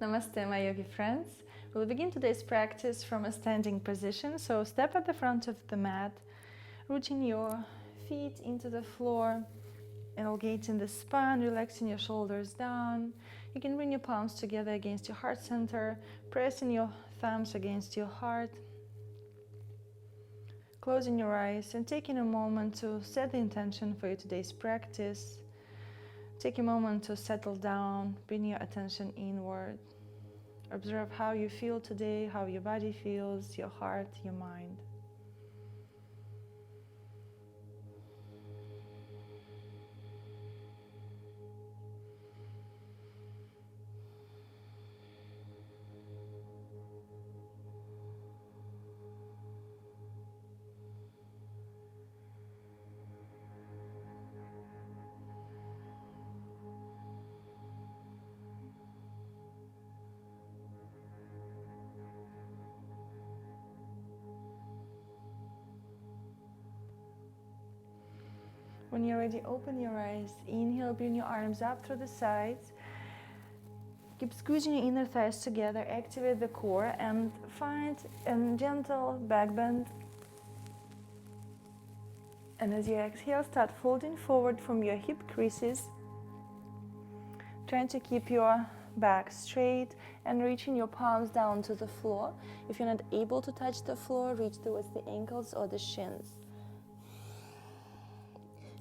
Namaste, my yogi friends. We'll begin today's practice from a standing position. So step at the front of the mat, rooting your feet into the floor, elongating the spine, relaxing your shoulders down. You can bring your palms together against your heart center, pressing your thumbs against your heart, closing your eyes and taking a moment to set the intention for your today's practice. Take a moment to settle down, bring your attention inward. Observe how you feel today, how your body feels, your heart, your mind. When you're ready, open your eyes. Inhale, bring your arms up through the sides. Keep squeezing your inner thighs together, activate the core and find a gentle back bend. And as you exhale, start folding forward from your hip creases, trying to keep your back straight and reaching your palms down to the floor. If you're not able to touch the floor, reach towards the ankles or the shins.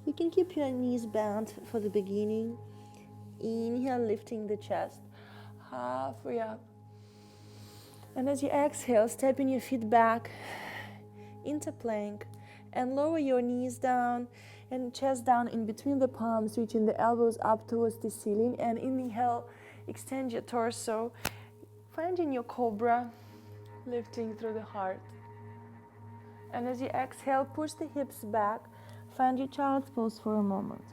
You can keep your knees bent for the beginning. Inhale, lifting the chest, halfway up. And as you exhale, stepping your feet back into plank and lower your knees down and chest down in between the palms, reaching the elbows up towards the ceiling. And inhale, extend your torso, finding your cobra, lifting through the heart. And as you exhale, push the hips back. Find your child's pose for a moment.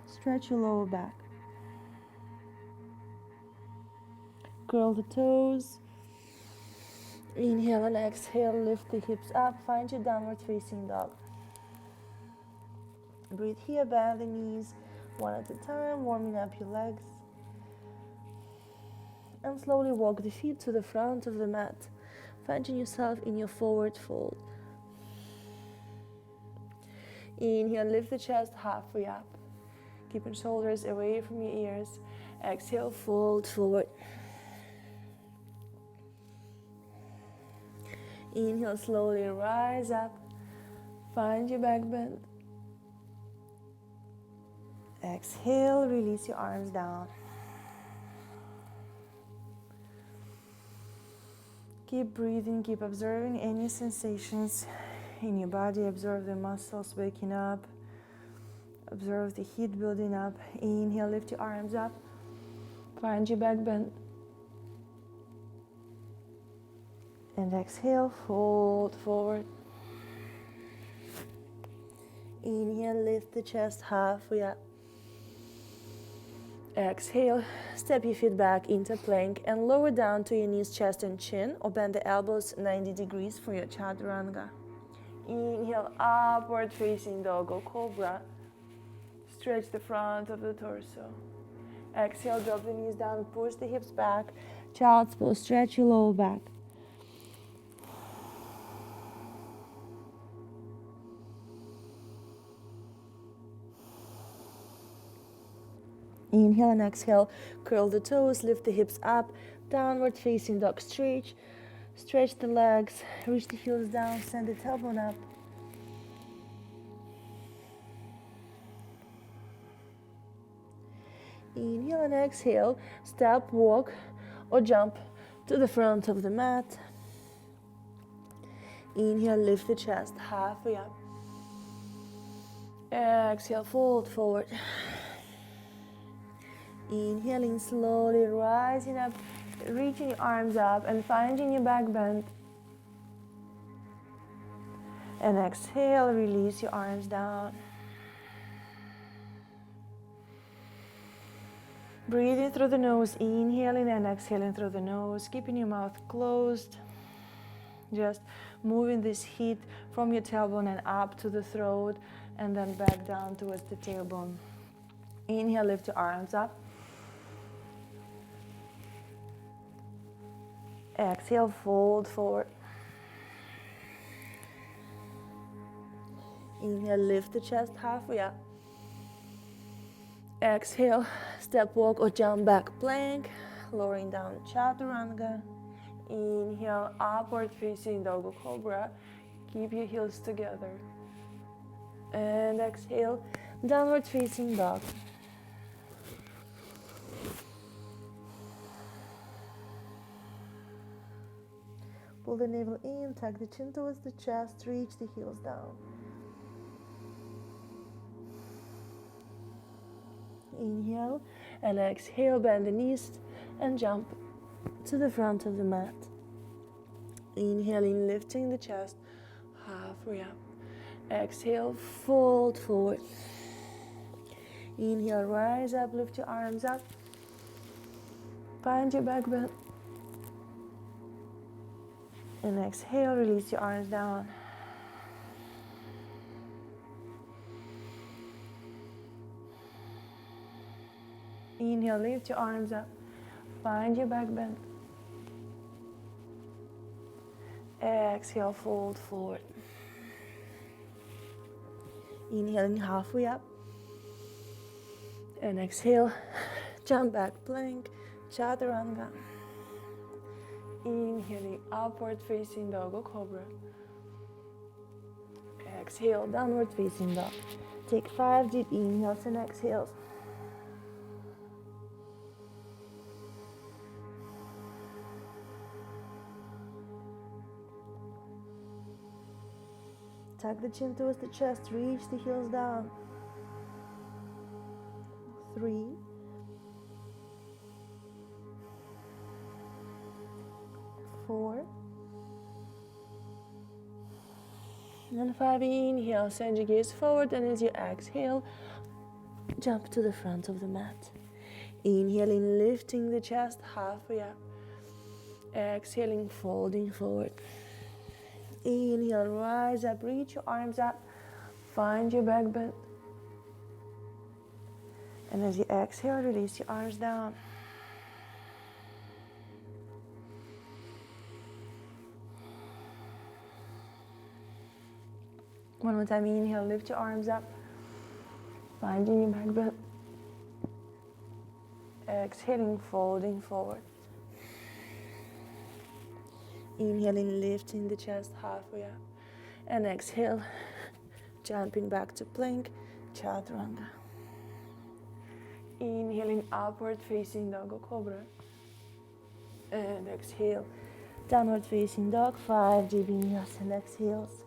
Stretch your lower back. Curl the toes. Inhale and exhale, lift the hips up. Find your downward facing dog. Breathe here, bend the knees one at a time, warming up your legs. And slowly walk the feet to the front of the mat, finding yourself in your forward fold. Inhale, lift the chest halfway up, keeping shoulders away from your ears. Exhale, fold forward. Inhale, slowly rise up, find your back bend. Exhale, release your arms down. Keep breathing, keep observing any sensations in your body. Observe the muscles waking up. Observe the heat building up. Inhale, lift your arms up. Find your back bend. And exhale, fold forward. Inhale, lift the chest halfway up. Exhale, step your feet back into plank and lower down to your knees, chest and chin, or bend the elbows 90 degrees for your chaturanga. Inhale, upward facing dog or cobra. Stretch the front of the torso. Exhale, drop the knees down, push the hips back. Child's pose, stretch your lower back. Inhale and exhale, curl the toes, lift the hips up, downward facing dog, stretch the legs, reach the heels down, send the tailbone up. Inhale and exhale, step, walk or jump to the front of the mat. Inhale, lift the chest halfway up. Exhale, fold forward. Inhaling, slowly rising up, reaching your arms up and finding your back bend. And exhale, release your arms down. Breathing through the nose, inhaling and exhaling through the nose, keeping your mouth closed. Just moving this heat from your tailbone and up to the throat and then back down towards the tailbone. Inhale, lift your arms up. Exhale, fold forward. Inhale, lift the chest halfway up. Exhale, step walk or jump back plank, lowering down chaturanga. Inhale, upward facing dog or cobra. Keep your heels together. And exhale, downward facing dog. Pull the navel in, tuck the chin towards the chest, reach the heels down. Inhale and exhale, bend the knees and jump to the front of the mat. Inhaling, lifting the chest, halfway up. Exhale, fold forward. Inhale, rise up, lift your arms up. Find your back bend. And exhale, release your arms down. Inhale, lift your arms up. Find your back bend. Exhale, fold forward. Inhaling halfway up. And exhale, jump back plank, chaturanga. Inhaling, upward facing dog or cobra. Exhale, downward facing dog. Take 5 deep inhales and exhales. Tuck the chin towards the chest, reach the heels down. 3, 4, and 5. Inhale, send your gaze forward, and as you exhale, jump to the front of the mat. Inhaling, lifting the chest halfway up. Exhaling, folding forward. Inhale, rise up, reach your arms up, find your back bend. And as you exhale, release your arms down. One more time, inhale, lift your arms up, finding your back bend. Exhaling, folding forward. Inhaling, lifting the chest halfway up. And exhale, jumping back to plank, chaturanga. Inhaling, upward facing dog or cobra. And exhale, downward facing dog, 5 deep inhales and exhales.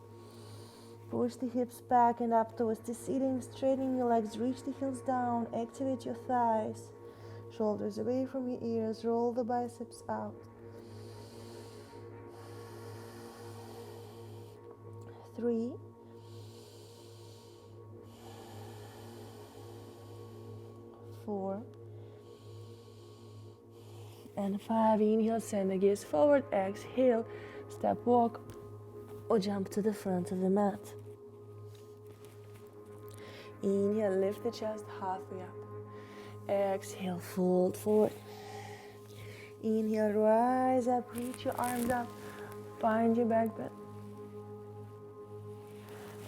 Push the hips back and up towards the ceiling, straightening your legs, reach the heels down, activate your thighs. Shoulders away from your ears, roll the biceps out. 3, 4, and 5. Inhale, send the gaze forward, exhale, step walk or jump to the front of the mat. Inhale, lift the chest halfway up. Exhale, fold forward. Inhale, rise up, reach your arms up, find your back bend.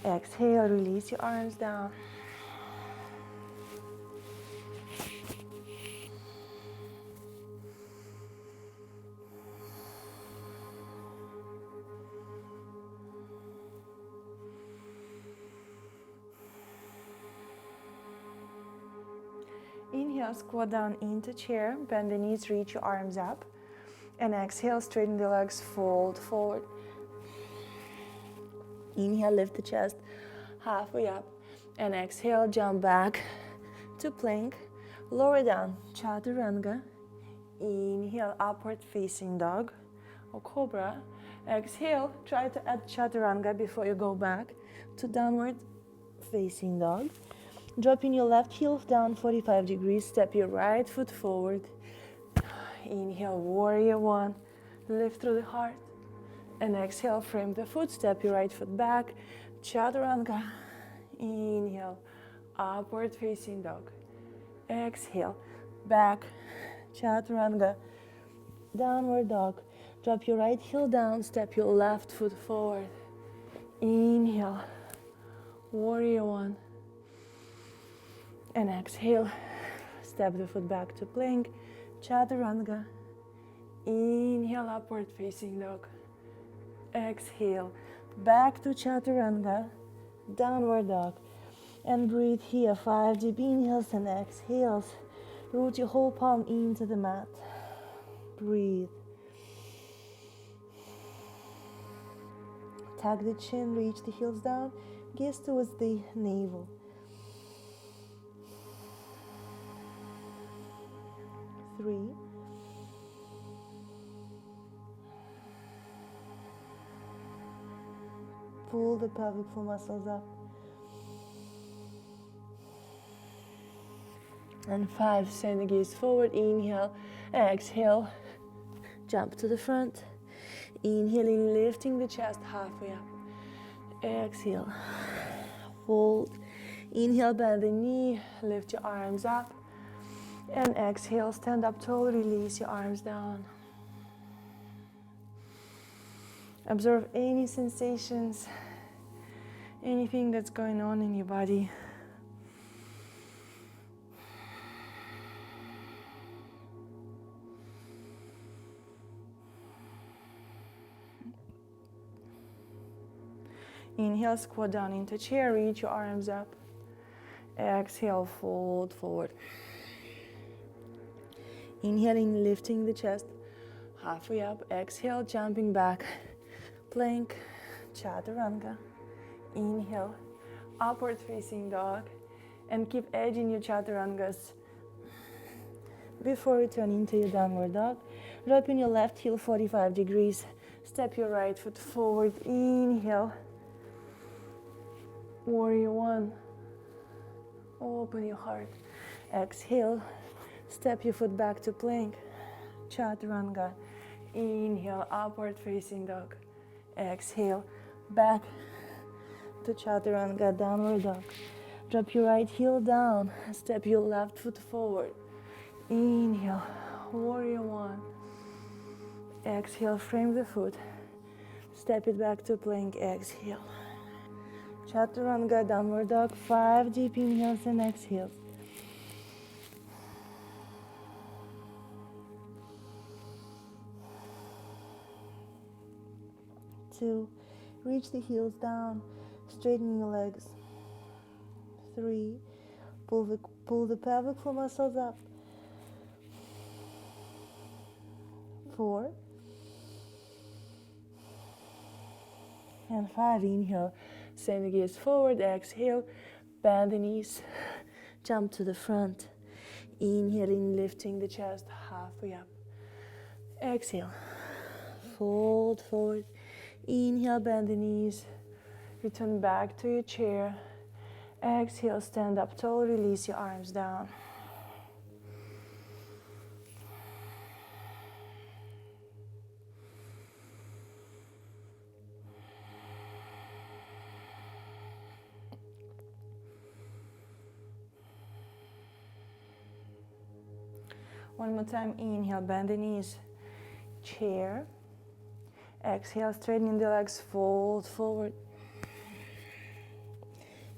Exhale, release your arms down. Inhale, squat down into chair, bend the knees, reach your arms up. And exhale, straighten the legs, fold forward. Inhale, lift the chest halfway up. And exhale, jump back to plank. Lower down, chaturanga. Inhale, upward facing dog or cobra. Exhale, try to add chaturanga before you go back to downward facing dog. Dropping your left heel down 45 degrees, step your right foot forward. Inhale, warrior one, lift through the heart. And exhale, frame the foot, step your right foot back, chaturanga. Inhale, upward facing dog. Exhale, back, chaturanga, downward dog. Drop your right heel down, step your left foot forward. Inhale, warrior one. And exhale, step the foot back to plank, chaturanga. Inhale, upward facing dog. Exhale, back to chaturanga, downward dog. And breathe here, 5 deep inhales and exhales. Root your whole palm into the mat. Breathe. Tuck the chin, reach the heels down, gaze towards the navel. 3. Pull the pelvic floor muscles up. And 5, send the gaze forward, inhale, exhale, jump to the front. Inhaling, lifting the chest halfway up. Exhale, hold. Inhale, bend the knee, lift your arms up. And exhale, stand up tall, release your arms down. Observe any sensations, anything that's going on in your body. Inhale, squat down into chair, reach your arms up. Exhale, fold forward. Inhaling, lifting the chest, halfway up. Exhale, jumping back, plank, chaturanga. Inhale, upward facing dog. And keep edging your chaturangas before returning to your downward dog. Dropping your left heel 45 degrees. Step your right foot forward. Inhale. Warrior one. Open your heart. Exhale. Step your foot back to plank. Chaturanga. Inhale, upward facing dog. Exhale, back to chaturanga, downward dog. Drop your right heel down. Step your left foot forward. Inhale, warrior one. Exhale, frame the foot. Step it back to plank. Exhale. Chaturanga, downward dog. 5 deep inhales and exhales. 2, reach the heels down, straighten your legs. 3, pull the pelvic floor muscles up. 4, and 5, inhale, send the gaze forward, exhale, bend the knees, jump to the front. Inhaling, lifting the chest halfway up. Exhale, fold forward. Inhale, bend the knees, return back to your chair. Exhale, stand up tall, release your arms down. One more time, inhale, bend the knees, chair. Exhale, straightening the legs, fold forward.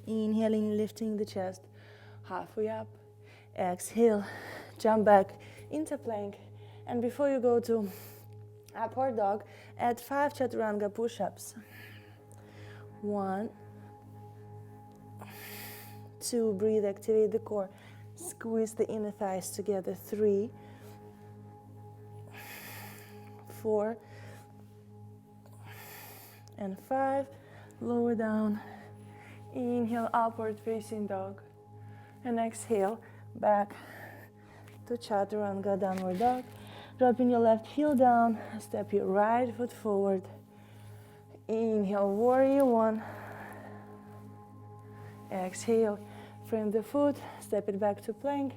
Inhaling, lifting the chest, halfway up. Exhale, jump back into plank. And before you go to upward dog, add 5 chaturanga push-ups. 1, 2, breathe, activate the core. Squeeze the inner thighs together. 3, 4, and 5. Lower down. Inhale, upward facing dog. And exhale, back to chaturanga, downward dog. Dropping your left heel down. Step your right foot forward. Inhale, warrior one. Exhale, frame the foot, step it back to plank.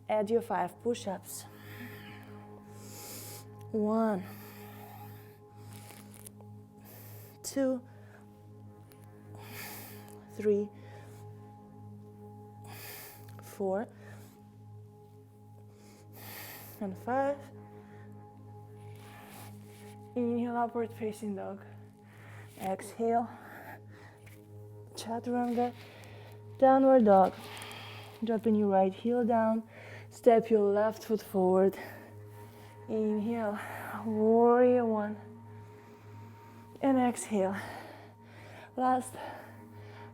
Add your 5 push-ups. 1, 2, 3, 4, and 5. upward facing dog. Exhale, chaturanga, downward dog. Dropping your right heel down, step your left foot forward. Inhale, warrior one. And exhale. Last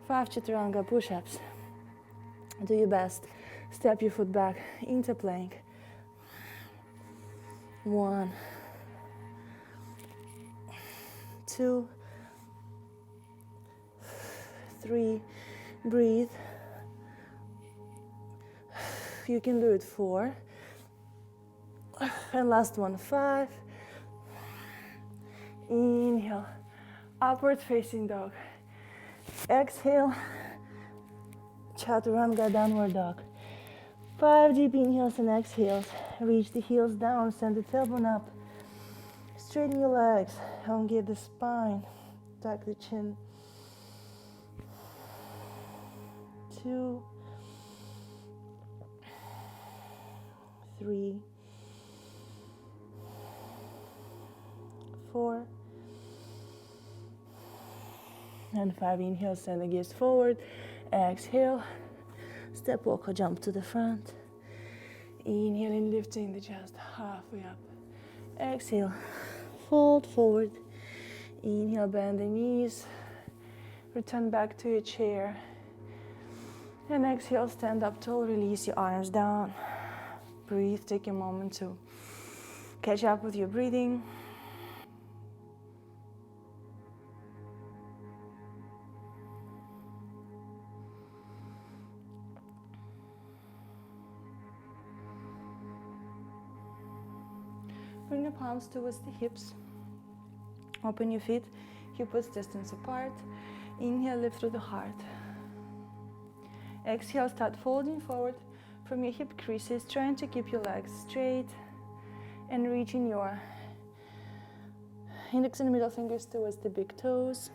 5 chaturanga push-ups. Do your best. Step your foot back into plank. 1, 2, 3, breathe. You can do it 4. And last one, 5. Inhale, upward facing dog. Exhale, chaturanga, downward dog. 5 deep inhales and exhales. Reach the heels down, send the tailbone up. Straighten your legs, elongate the spine, tuck the chin. 2, 3, 4, and 5. Inhale, send the gaze forward. Exhale, step, walk, or jump to the front. Inhaling, lifting the chest halfway up. Exhale, fold forward. Inhale, bend the knees. Return back to your chair. And exhale, stand up tall, release your arms down. Breathe, take a moment to catch up with your breathing. Bring your palms towards the hips. Open your feet, hip width distance apart. Inhale, lift through the heart. Exhale, start folding forward from your hip creases, trying to keep your legs straight and reaching your index and middle fingers towards the big toes.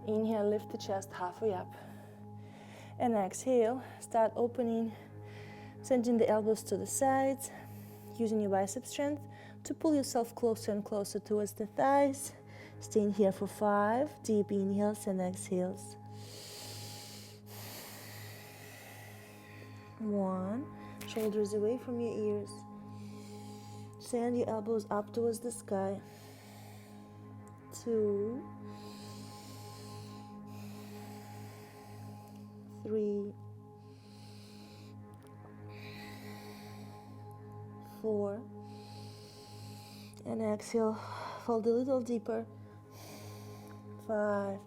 Inhale, lift the chest halfway up. And exhale, start opening, sending the elbows to the sides, using your bicep strength to pull yourself closer and closer towards the thighs. Staying here for 5 deep inhales and exhales. 1, shoulders away from your ears. Send your elbows up towards the sky. 2, 3, 4, and exhale, fold a little deeper. 5,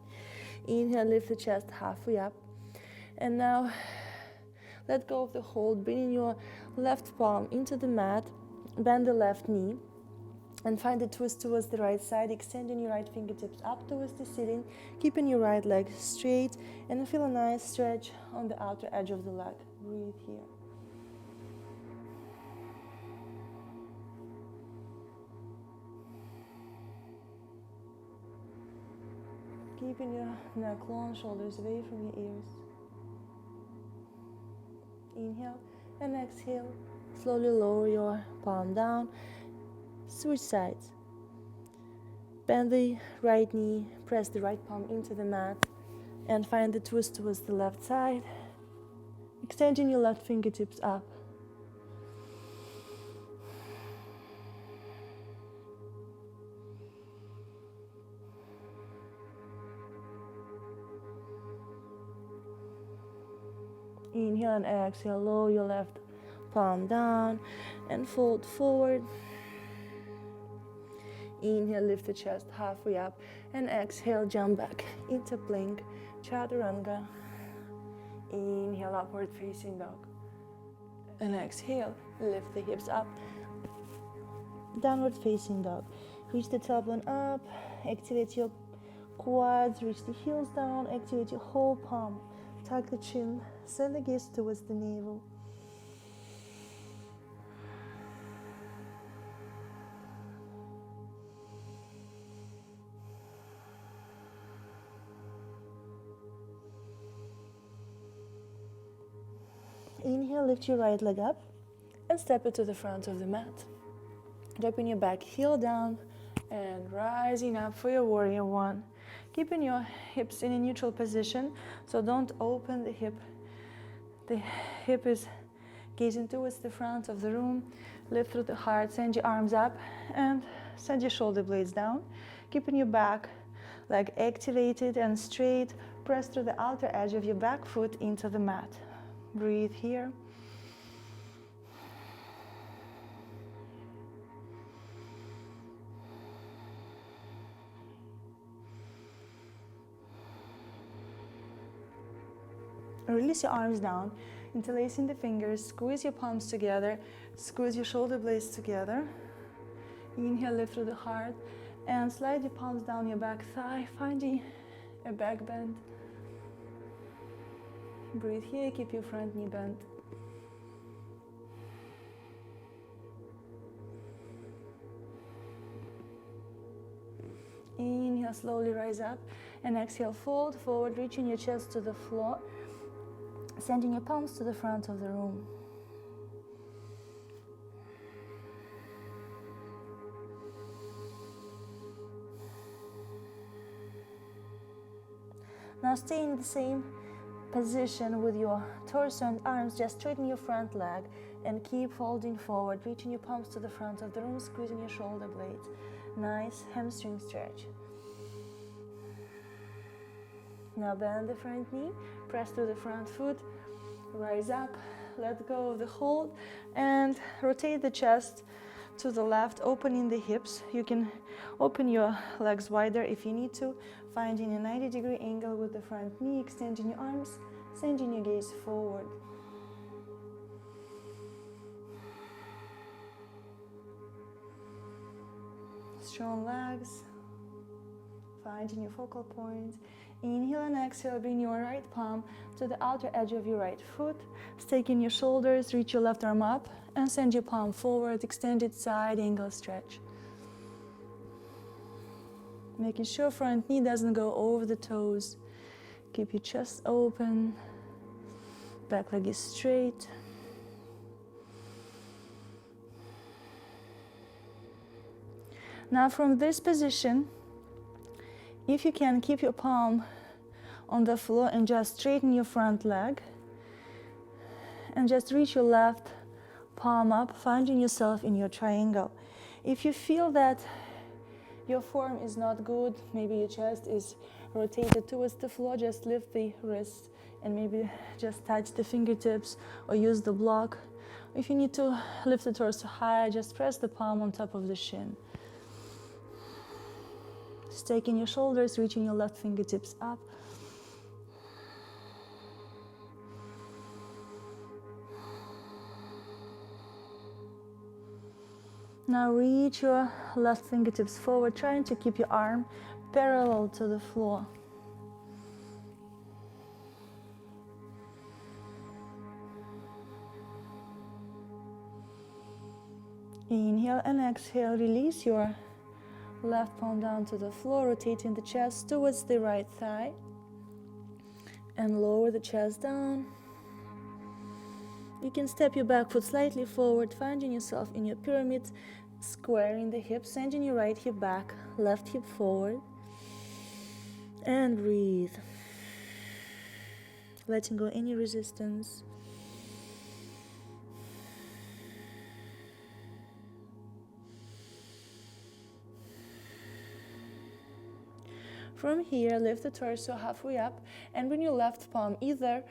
inhale, lift the chest halfway up. And now let go of the hold, bringing your left palm into the mat, bend the left knee, and find a twist towards the right side, extending your right fingertips up towards the ceiling, keeping your right leg straight, and feel a nice stretch on the outer edge of the leg. Breathe here. Keeping your neck long, shoulders away from your ears. Inhale and exhale. Slowly lower your palm down. Switch sides. Bend the right knee, press the right palm into the mat, and find the twist towards the left side. Extending your left fingertips up. Inhale and exhale, lower your left palm down and fold forward. Inhale, lift the chest halfway up, and exhale, jump back into plank, chaturanga. Inhale, upward facing dog. And exhale, lift the hips up, downward facing dog. Reach the tailbone up, activate your quads, reach the heels down, activate your whole palm. Tuck the chin, send the gaze towards the navel. Inhale, lift your right leg up and step it to the front of the mat. Dropping your back heel down and rising up for your warrior one. Keeping your hips in a neutral position, so don't open the hip. The hip is gazing towards the front of the room. Lift through the heart, send your arms up and send your shoulder blades down. Keeping your back leg activated and straight. Press through the outer edge of your back foot into the mat. Breathe here. Release your arms down, interlacing the fingers, squeeze your palms together, squeeze your shoulder blades together. Inhale, lift through the heart, and slide your palms down your back thigh, finding a back bend. Breathe here, keep your front knee bent. Inhale, slowly rise up, and exhale, fold forward, reaching your chest to the floor. Sending your palms to the front of the room. Now stay in the same position with your torso and arms. Just straighten your front leg and keep folding forward, reaching your palms to the front of the room, squeezing your shoulder blades. Nice hamstring stretch. Now bend the front knee, press through the front foot, rise up, let go of the hold, and rotate the chest to the left, opening the hips. You can open your legs wider if you need to, finding a 90-degree angle with the front knee, extending your arms, sending your gaze forward. Strong legs, finding your focal point. Inhale and exhale, bring your right palm to the outer edge of your right foot. Stake in your shoulders, reach your left arm up, and send your palm forward, extended side angle stretch. Making sure front knee doesn't go over the toes. Keep your chest open, back leg is straight. Now from this position, if you can, keep your palm on the floor and just straighten your front leg. And just reach your left palm up, finding yourself in your triangle. If you feel that your form is not good, maybe your chest is rotated towards the floor, just lift the wrists and maybe just touch the fingertips or use the block. If you need to lift the torso high, just press the palm on top of the shin. Staking your shoulders, reaching your left fingertips up. Now reach your left fingertips forward, trying to keep your arm parallel to the floor. Inhale and exhale, release your left palm down to the floor, rotating the chest towards the right thigh. And lower the chest down. You can step your back foot slightly forward, finding yourself in your pyramid, squaring the hips, sending your right hip back, left hip forward. And breathe. Letting go any resistance. From here, lift the torso halfway up and bring your left palm either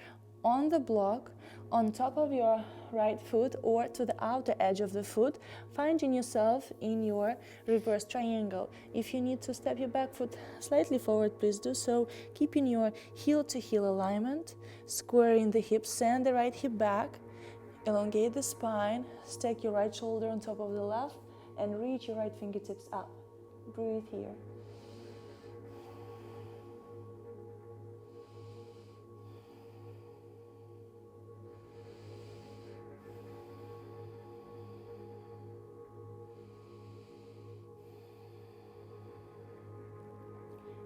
on the block, on top of your right foot, or to the outer edge of the foot, finding yourself in your reverse triangle. If you need to step your back foot slightly forward, please do so, keeping your heel to heel alignment, squaring the hips, send the right hip back, elongate the spine, stack your right shoulder on top of the left, and reach your right fingertips up. Breathe here.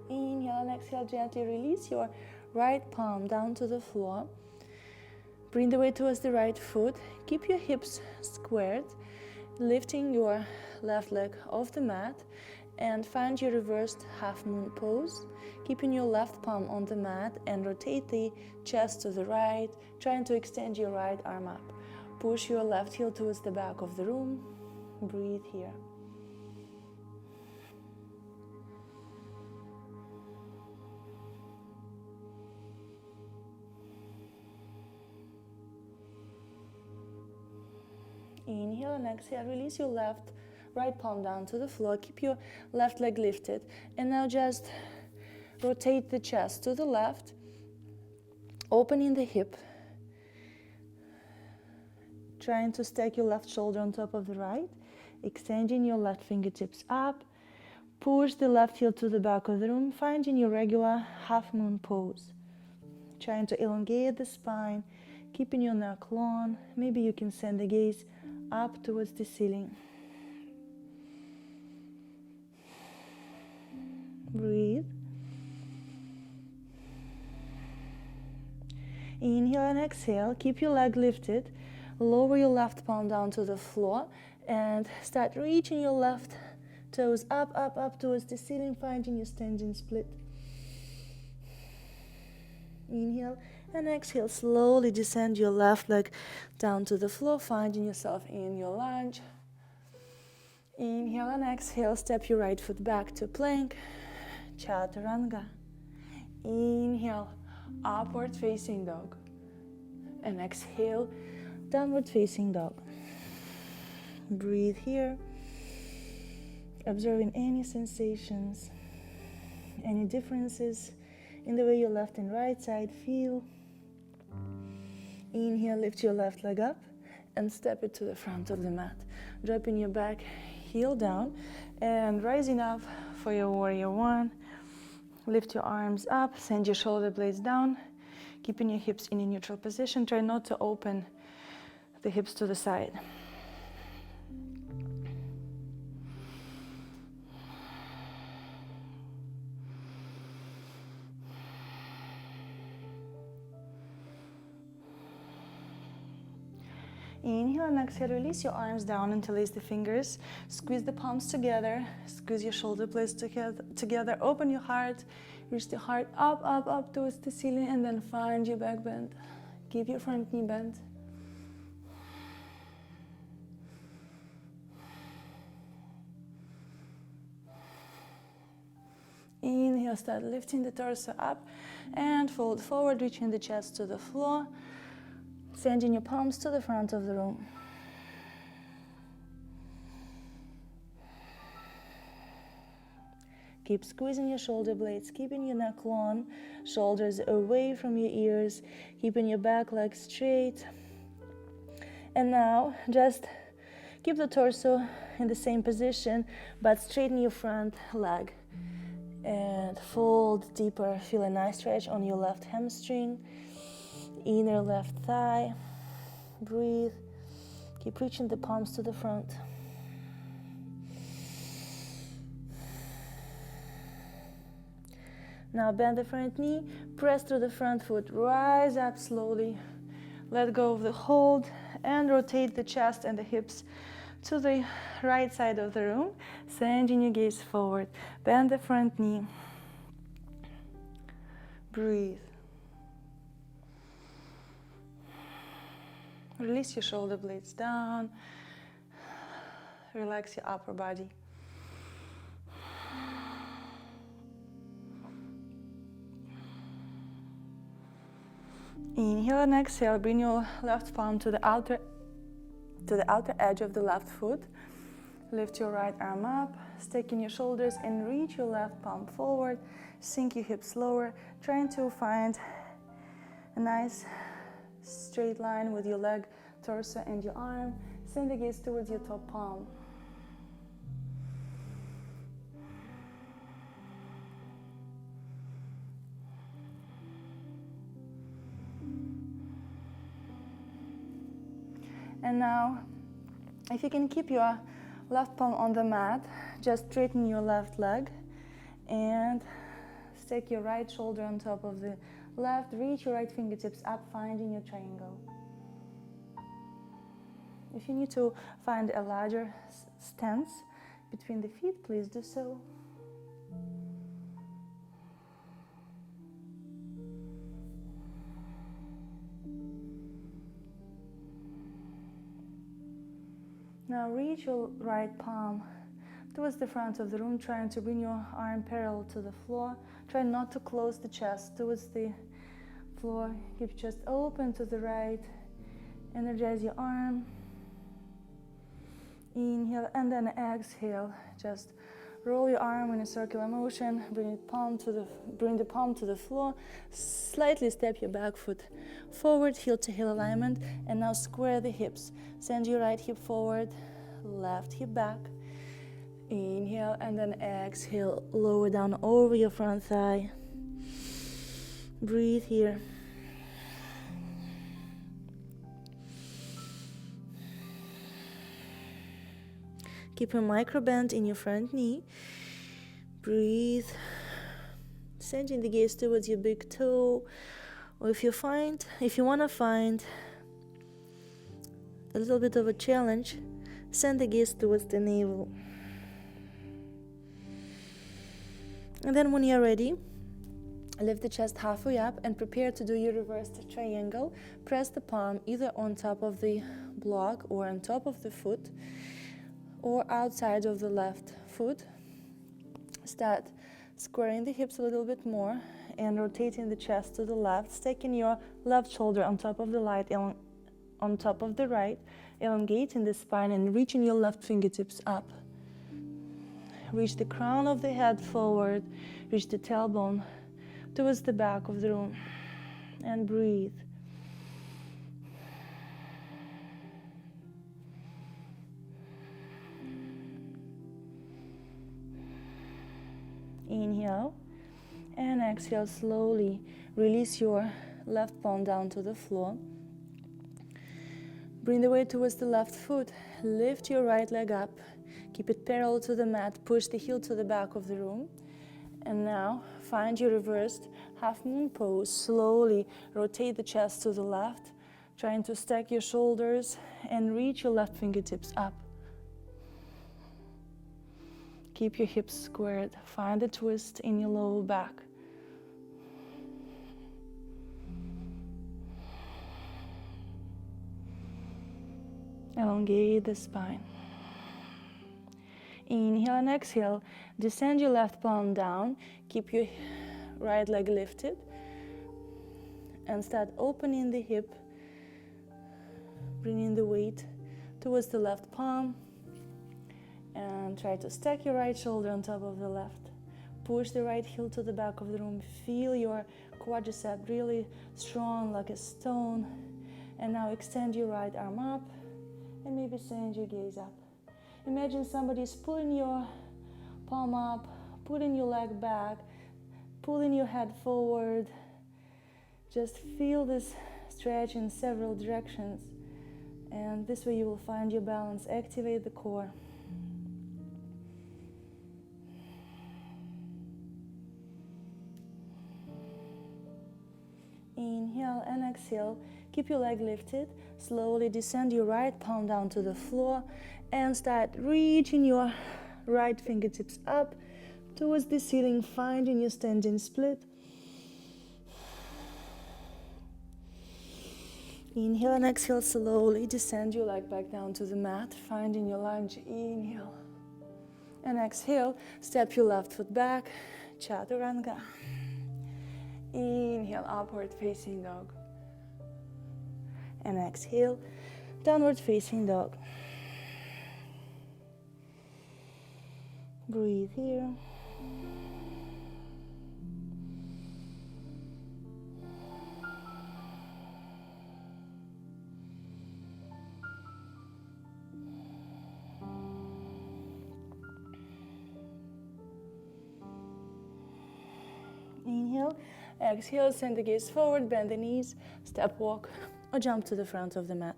Inhale and exhale, gently release your right palm down to the floor. Bring the weight towards the right foot. Keep your hips squared. lifting your left leg off the mat, and find your reversed half moon pose, keeping your left palm on the mat, and rotate the chest to the right, trying to extend your right arm up. Push your left heel towards the back of the room. Breathe here. Inhale and exhale. Release your right palm down to the floor. Keep your left leg lifted. And now just rotate the chest to the left, opening the hip, trying to stack your left shoulder on top of the right, extending your left fingertips up. Push the left heel to the back of the room, finding your regular half moon pose. Trying to elongate the spine, keeping your neck long. Maybe you can send the gaze up towards the ceiling. Breathe. Inhale and exhale. Keep your leg lifted. Lower your left palm down to the floor and start reaching your left toes up, up, up towards the ceiling, finding your standing split. Inhale and exhale. Slowly descend your left leg down to the floor, finding yourself in your lunge. Inhale and exhale. Step your right foot back to plank. Chaturanga. Inhale, upward facing dog. And exhale, downward facing dog. Breathe here. Observing any sensations, any differences in the way your left and right side feel. Inhale, lift your left leg up and step it to the front of the mat. Dropping your back heel down and rising up for your warrior one. Lift your arms up, send your shoulder blades down, keeping your hips in a neutral position. Try not to open the hips to the side. Inhale and exhale, release your arms down, interlace the fingers, squeeze the palms together, squeeze your shoulder blades together, open your heart, reach the heart up, up, up towards the ceiling, and then find your back bend. Keep your front knee bent. Inhale, start lifting the torso up and fold forward, reaching the chest to the floor. Sending your palms to the front of the room. Keep squeezing your shoulder blades, keeping your neck long, shoulders away from your ears, keeping your back leg straight. And now just keep the torso in the same position, but straighten your front leg. And fold deeper. Feel a nice stretch on your left hamstring. Inner left thigh. Breathe. Keep reaching the palms to the front. Now bend the front knee, press through the front foot, rise up slowly. Let go of the hold and rotate the chest and the hips to the right side of the room, sending your gaze forward. Bend the front knee. Breathe. Release your shoulder blades down. Relax your upper body. Inhale and exhale. Bring your left palm to the outer edge of the left foot. Lift your right arm up, staking your shoulders, and reach your left palm forward. Sink your hips lower, trying to find a nice straight line with your leg, torso, and your arm. Send the gaze towards your top palm. And now, if you can keep your left palm on the mat, just straighten your left leg and stick your right shoulder on top of the left. Reach your right fingertips up, finding your triangle. If you need to find a larger stance between the feet, please do so. Now reach your right palm towards the front of the room, trying to bring your arm parallel to the floor. Try not to close the chest towards the floor. Keep chest open to the right. Energize your arm. Inhale and then exhale. Just roll your arm in a circular motion. Bring the palm to the floor. Slightly step your back foot forward, heel to heel alignment, and now square the hips. Send your right hip forward, left hip back. Inhale and then exhale. Lower down over your front thigh. Breathe here. Keep a micro bend in your front knee. Breathe. Sending the gaze towards your big toe. Or if you want to find a little bit of a challenge, send the gaze towards the navel. And then when you're ready, lift the chest halfway up and prepare to do your reversed triangle. Press the palm either on top of the block or on top of the foot or outside of the left foot. Start squaring the hips a little bit more and rotating the chest to the left, stacking your left shoulder on top of the right, elongating the spine and reaching your left fingertips up. Reach the crown of the head forward, reach the tailbone towards the back of the room, and breathe. Inhale and exhale slowly. Release your left palm down to the floor. Bring the weight towards the left foot. Lift your right leg up. Keep it parallel to the mat. Push the heel to the back of the room. And now find your reversed half moon pose. Slowly rotate the chest to the left, trying to stack your shoulders and reach your left fingertips up. Keep your hips squared. Find a twist in your lower back. Elongate the spine. Inhale and exhale. Descend your left palm down. Keep your right leg lifted. And start opening the hip. Bringing the weight towards the left palm. And try to stack your right shoulder on top of the left. Push the right heel to the back of the room. Feel your quadricep really strong like a stone. And now extend your right arm up and maybe send your gaze up. Imagine somebody's pulling your palm up, pulling your leg back, pulling your head forward. Just feel this stretch in several directions. And this way you will find your balance. Activate the core. Inhale and exhale. Keep your leg lifted. Slowly descend your right palm down to the floor and start reaching your right fingertips up towards the ceiling, finding your standing split. Inhale and exhale slowly. Descend your leg back down to the mat, finding your lunge. Inhale and exhale. Step your left foot back. Chaturanga. Inhale, upward facing dog. And exhale, downward facing dog. Breathe here. Inhale, exhale, send the gaze forward, bend the knees, step walk, or jump to the front of the mat.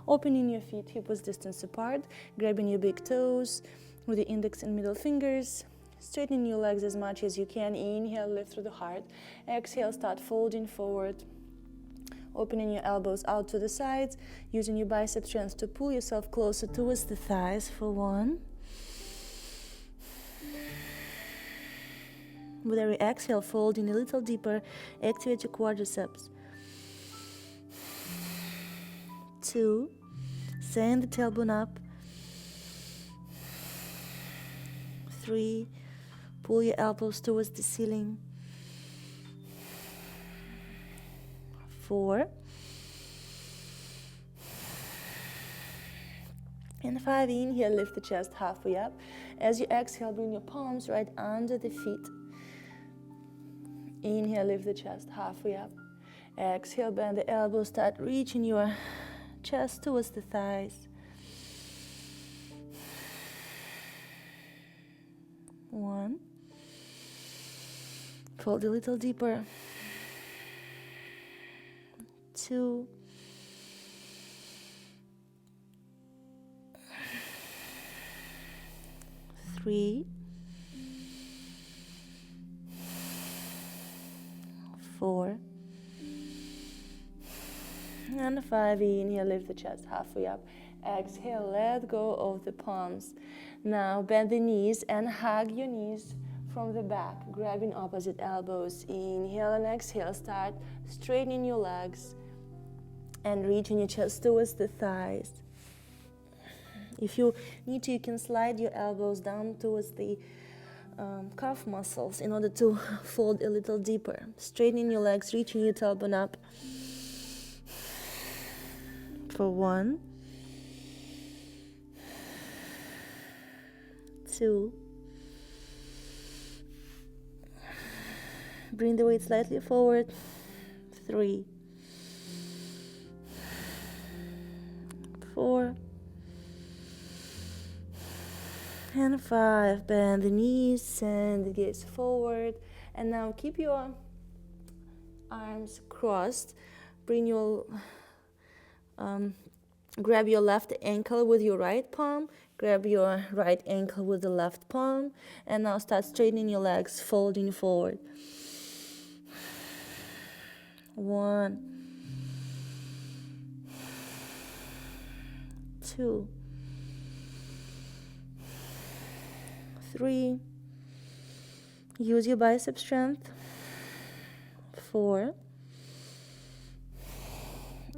Opening your feet hip-width distance apart, grabbing your big toes with the index and middle fingers, straightening your legs as much as you can. Inhale, lift through the heart. Exhale, start folding forward. opening your elbows out to the sides, using your bicep strength to pull yourself closer towards the thighs for 1. With every exhale, folding a little deeper, activate your quadriceps. 2. Send the tailbone up. 3. Pull your elbows towards the ceiling. 4. And 5. Inhale, lift the chest halfway up. As you exhale, bring your palms right under the feet. Inhale, lift the chest halfway up. Exhale, bend the elbows, start reaching your chest towards the thighs. 1. Fold a little deeper. 2. 3. 4. And 5. Inhale, lift the chest halfway up. Exhale, let go of the palms. Now bend the knees and hug your knees from the back, grabbing opposite elbows. Inhale and exhale, start straightening your legs and reaching your chest towards the thighs. If you need to, you can slide your elbows down towards the calf muscles in order to fold a little deeper. Straightening your legs, reaching your tailbone up for 1, 2. Bring the weight slightly forward. 3, 4, and 5. Bend the knees, send the gaze forward. And now keep your arms crossed. Bring your grab your left ankle with your right palm. Grab your right ankle with the left palm. And now start straightening your legs, folding forward. 1, 2, 3. Use your bicep strength. 4.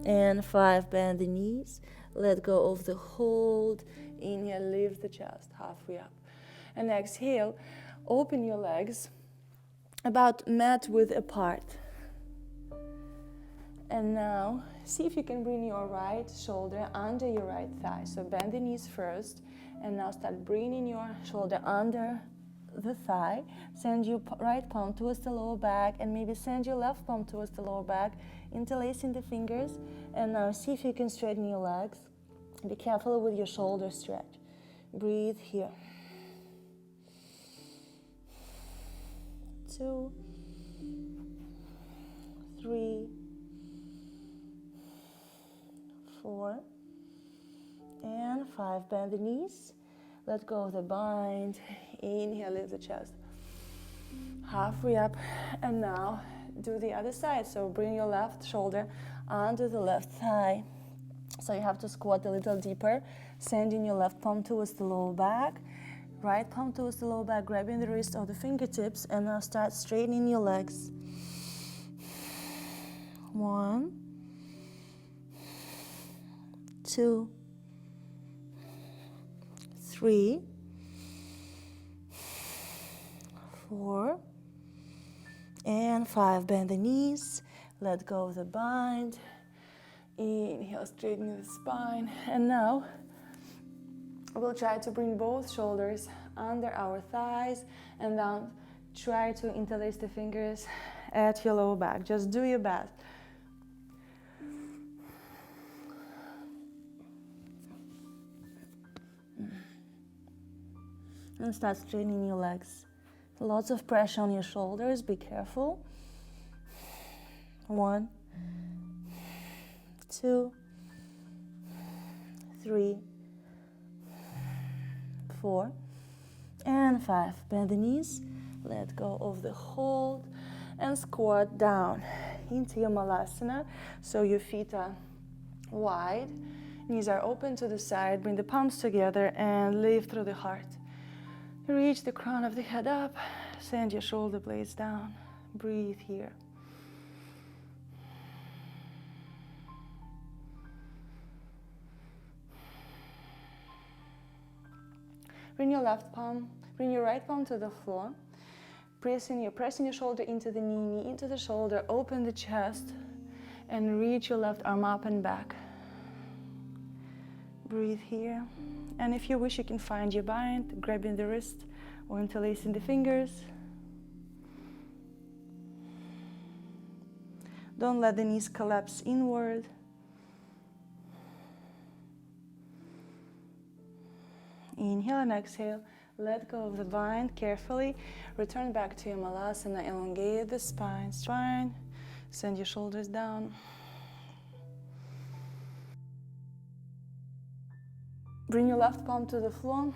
And 5. Bend the knees. Let go of the hold. Inhale, lift the chest halfway up. And exhale, open your legs about mat width apart. And now, see if you can bring your right shoulder under your right thigh. So bend the knees first. And now start bringing your shoulder under the thigh. Send your right palm towards the lower back. And maybe send your left palm towards the lower back. Interlacing the fingers. And now see if you can straighten your legs. Be careful with your shoulder stretch. Breathe here. 2, 3, 4, and 5. Bend the knees. Let go of the bind. Inhale, lift the chest halfway up. And now do the other side. So bring your left shoulder under the left thigh. So you have to squat a little deeper, sending your left palm towards the lower back, right palm towards the lower back, grabbing the wrist or the fingertips, and now start straightening your legs. 1, 2, 3, 4, and 5. Bend the knees, let go of the bind. Inhale, straighten the spine. And now we'll try to bring both shoulders under our thighs and down. Try to interlace the fingers at your lower back. Just do your best. And start straightening your legs. Lots of pressure on your shoulders. Be careful. 1, 2, 3, 4, and 5. Bend the knees, let go of the hold, and squat down. into your Malasana. So your feet are wide, knees are open to the side. Bring the palms together and lift through the heart. Reach the crown of the head up. Send your shoulder blades down. Breathe here. Bring your left palm, bring your right palm to the floor. Pressing your shoulder into the knee into the shoulder. Open the chest and reach your left arm up and back. Breathe here. And if you wish, you can find your bind, grabbing the wrist or interlacing the fingers. Don't let the knees collapse inward. Inhale and exhale. Let go of the bind carefully. Return back to your Malasana. Elongate the spine. Send your shoulders down. Bring your left palm to the floor.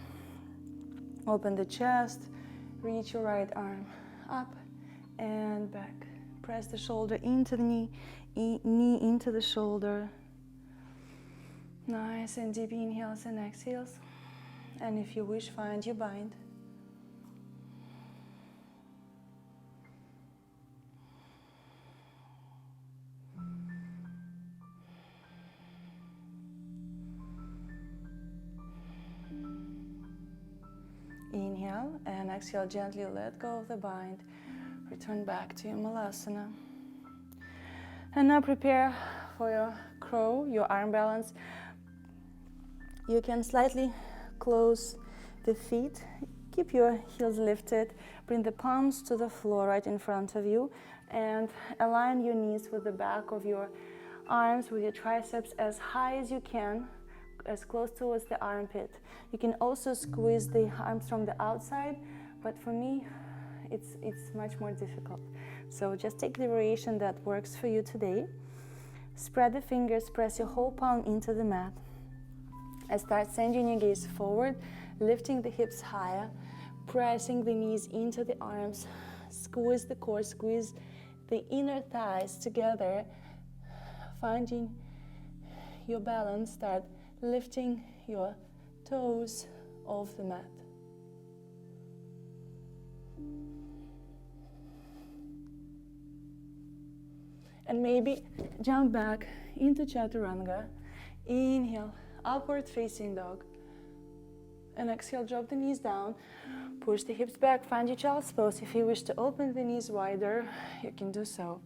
Open the chest. Reach your right arm up and back. Press the shoulder into the knee into the shoulder. Nice and deep inhales and exhales. And if you wish, find your bind. Inhale and exhale, gently let go of the bind. Return back to your Malasana. And now prepare for your crow, your arm balance. You can slightly close the feet. Keep your heels lifted. Bring the palms to the floor right in front of you. And align your knees with the back of your arms, with your triceps as high as you can, as close towards the armpit. You can also squeeze the arms from the outside, but for me, it's much more difficult. So just take the variation that works for you today. Spread the fingers, press your whole palm into the mat. And start sending your gaze forward, lifting the hips higher, pressing the knees into the arms. Squeeze the core, squeeze the inner thighs together, finding your balance. Start lifting your toes off the mat. And maybe jump back into Chaturanga. Inhale, upward facing dog. And exhale, drop the knees down. Push the hips back, find your child's pose. If you wish to open the knees wider, you can do so.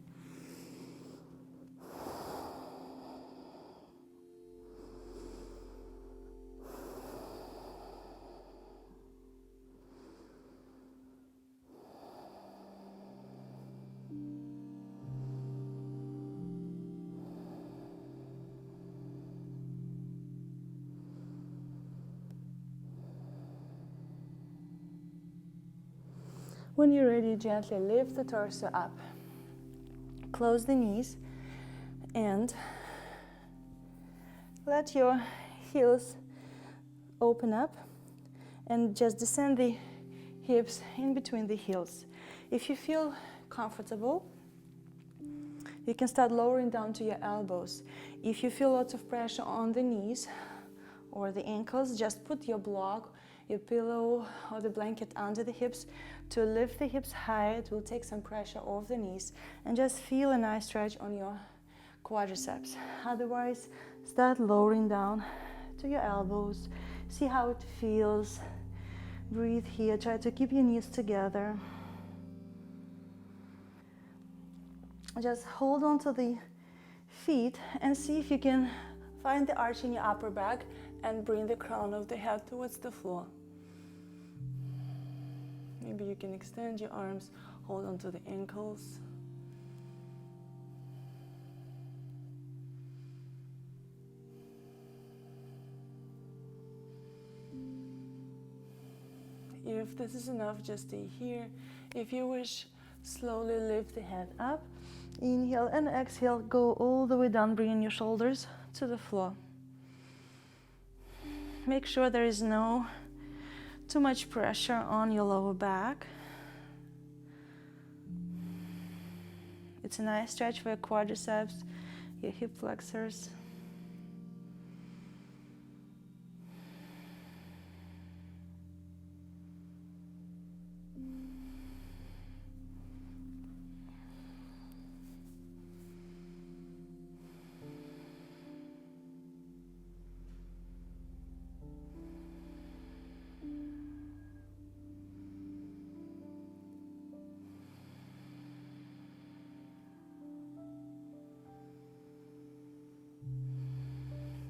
When you're ready, gently lift the torso up. Close the knees and let your heels open up and just descend the hips in between the heels. If you feel comfortable, you can start lowering down to your elbows. If you feel lots of pressure on the knees or the ankles, just put your block, your pillow or the blanket under the hips to lift the hips high. It will take some pressure off the knees and just feel a nice stretch on your quadriceps. Otherwise, start lowering down to your elbows. See how it feels. Breathe here. Try to keep your knees together. Just hold on to the feet and see if you can find the arch in your upper back and bring the crown of the head towards the floor. Maybe you can extend your arms, hold on to the ankles. If this is enough, just stay here. If you wish, slowly lift the head up. Inhale and exhale, go all the way down, bringing your shoulders to the floor. Make sure there is no too much pressure on your lower back. It's a nice stretch for your quadriceps, your hip flexors.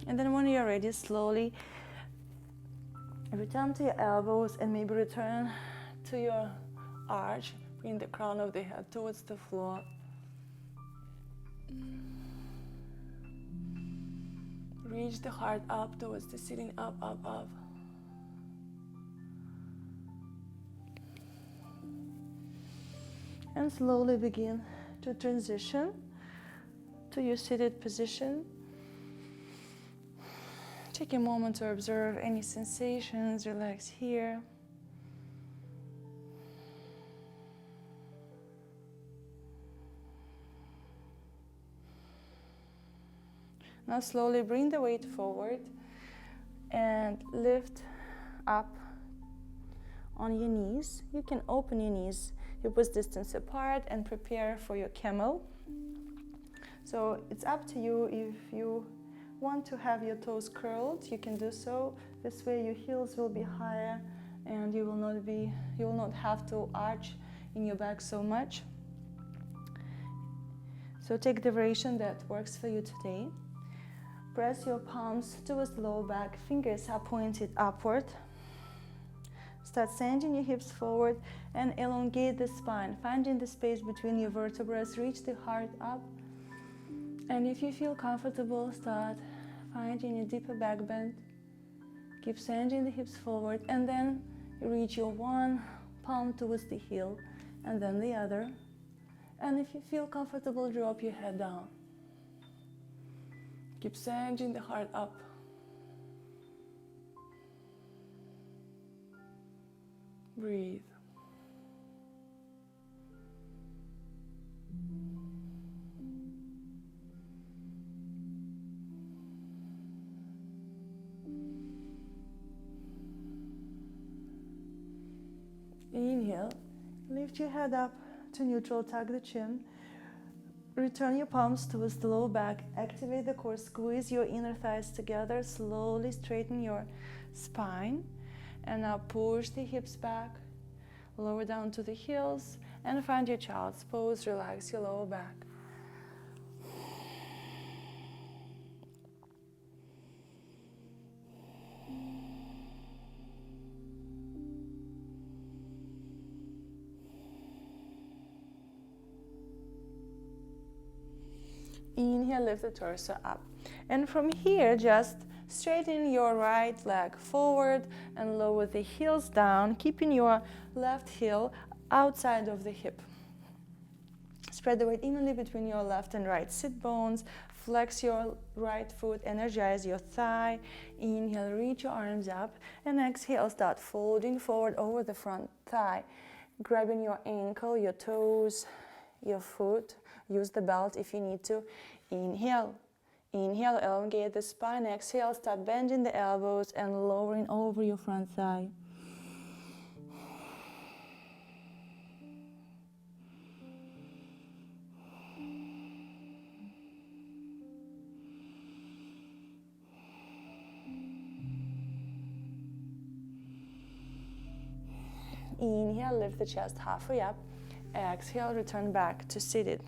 And then when you're ready, slowly return to your elbows and maybe return to your arch. Bring the crown of the head towards the floor. Reach the heart up towards the ceiling, up, up, up. And slowly begin to transition to your seated position. Take a moment to observe any sensations, relax here. Now slowly bring the weight forward and lift up on your knees. You can open your knees, hips distance apart, and prepare for your camel. So it's up to you. If you want to have your toes curled, you can do so. This way your heels will be higher and you will not have to arch in your back so much. So take the variation that works for you today. Press your palms towards the lower back, fingers are pointed upward. Start sending your hips forward and elongate the spine, finding the space between your vertebrae. Reach the heart up. And if you feel comfortable, start finding a deeper back bend. Keep sending the hips forward, and then reach your one palm towards the heel and then the other. And if you feel comfortable, drop your head down. Keep sending the heart up. Breathe. Inhale, lift your head up to neutral, tuck the chin. Return your palms towards the low back, activate the core, squeeze your inner thighs together, slowly straighten your spine. And now push the hips back, lower down to the heels, and find your child's pose, relax your lower back. Inhale, lift the torso up. And from here, just straighten your right leg forward and lower the heels down, keeping your left heel outside of the hip. Spread the weight evenly between your left and right sit bones. Flex your right foot, energize your thigh. Inhale, reach your arms up, and exhale, start folding forward over the front thigh. Grabbing your ankle, your toes, your foot. Use the belt if you need to. Inhale. Inhale, elongate the spine. Exhale, start bending the elbows and lowering over your front thigh. Inhale, lift the chest halfway up. Exhale, return back to seated.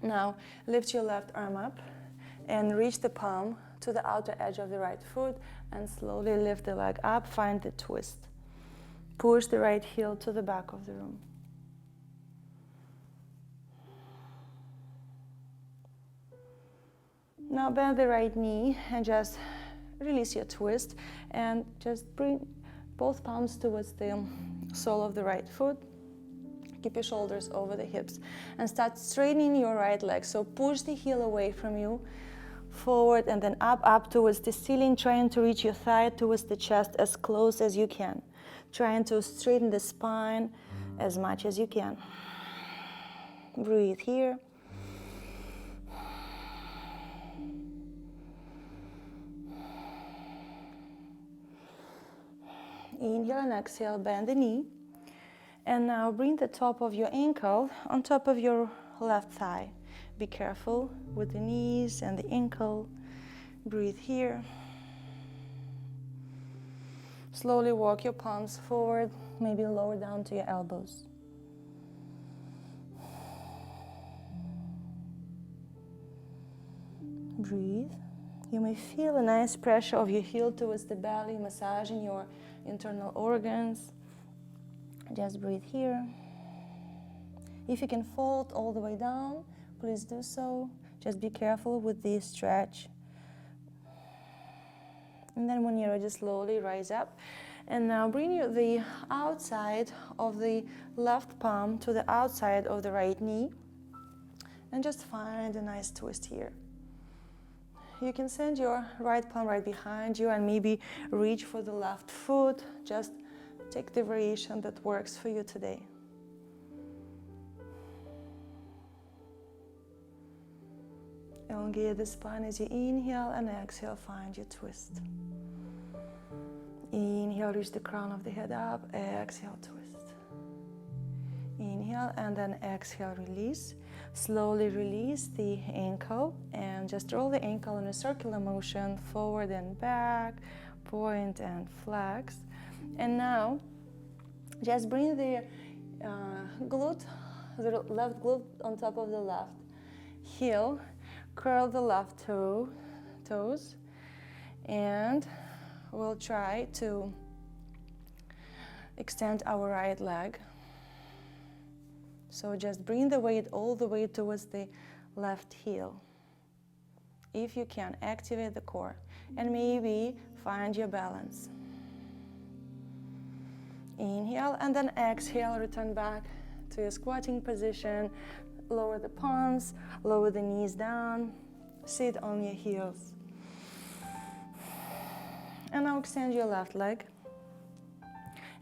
Now, lift your left arm up and reach the palm to the outer edge of the right foot and slowly lift the leg up, find the twist. Push the right heel to the back of the room. Now bend the right knee and just release your twist and just bring both palms towards the sole of the right foot. Keep your shoulders over the hips and start straightening your right leg. So push the heel away from you, forward and then up towards the ceiling, trying to reach your thigh towards the chest as close as you can. Trying to straighten the spine as much as you can. Breathe here. Inhale and exhale, bend the knee. And now bring the top of your ankle on top of your left thigh. Be careful with the knees and the ankle. Breathe here. Slowly walk your palms forward, maybe lower down to your elbows. Breathe. You may feel a nice pressure of your heel towards the belly, massaging your internal organs. Just breathe here. If you can fold all the way down, please do so. Just be careful with the stretch. And then when you're ready, slowly rise up. And now bring the outside of the left palm to the outside of the right knee. And just find a nice twist here. You can send your right palm right behind you and maybe reach for the left foot. Just take the variation that works for you today. Elongate the spine as you inhale and exhale, find your twist. Inhale, reach the crown of the head up, exhale, twist. Inhale and then exhale, release. Slowly release the ankle and just roll the ankle in a circular motion, forward and back, point and flex. And now, just bring the glute, the left glute on top of the left heel. Curl the left toes, and we'll try to extend our right leg. So just bring the weight all the way towards the left heel. If you can, activate the core and maybe find your balance. Inhale and then exhale, return back to your squatting position. Lower the palms, lower the knees down, sit on your heels. And now extend your left leg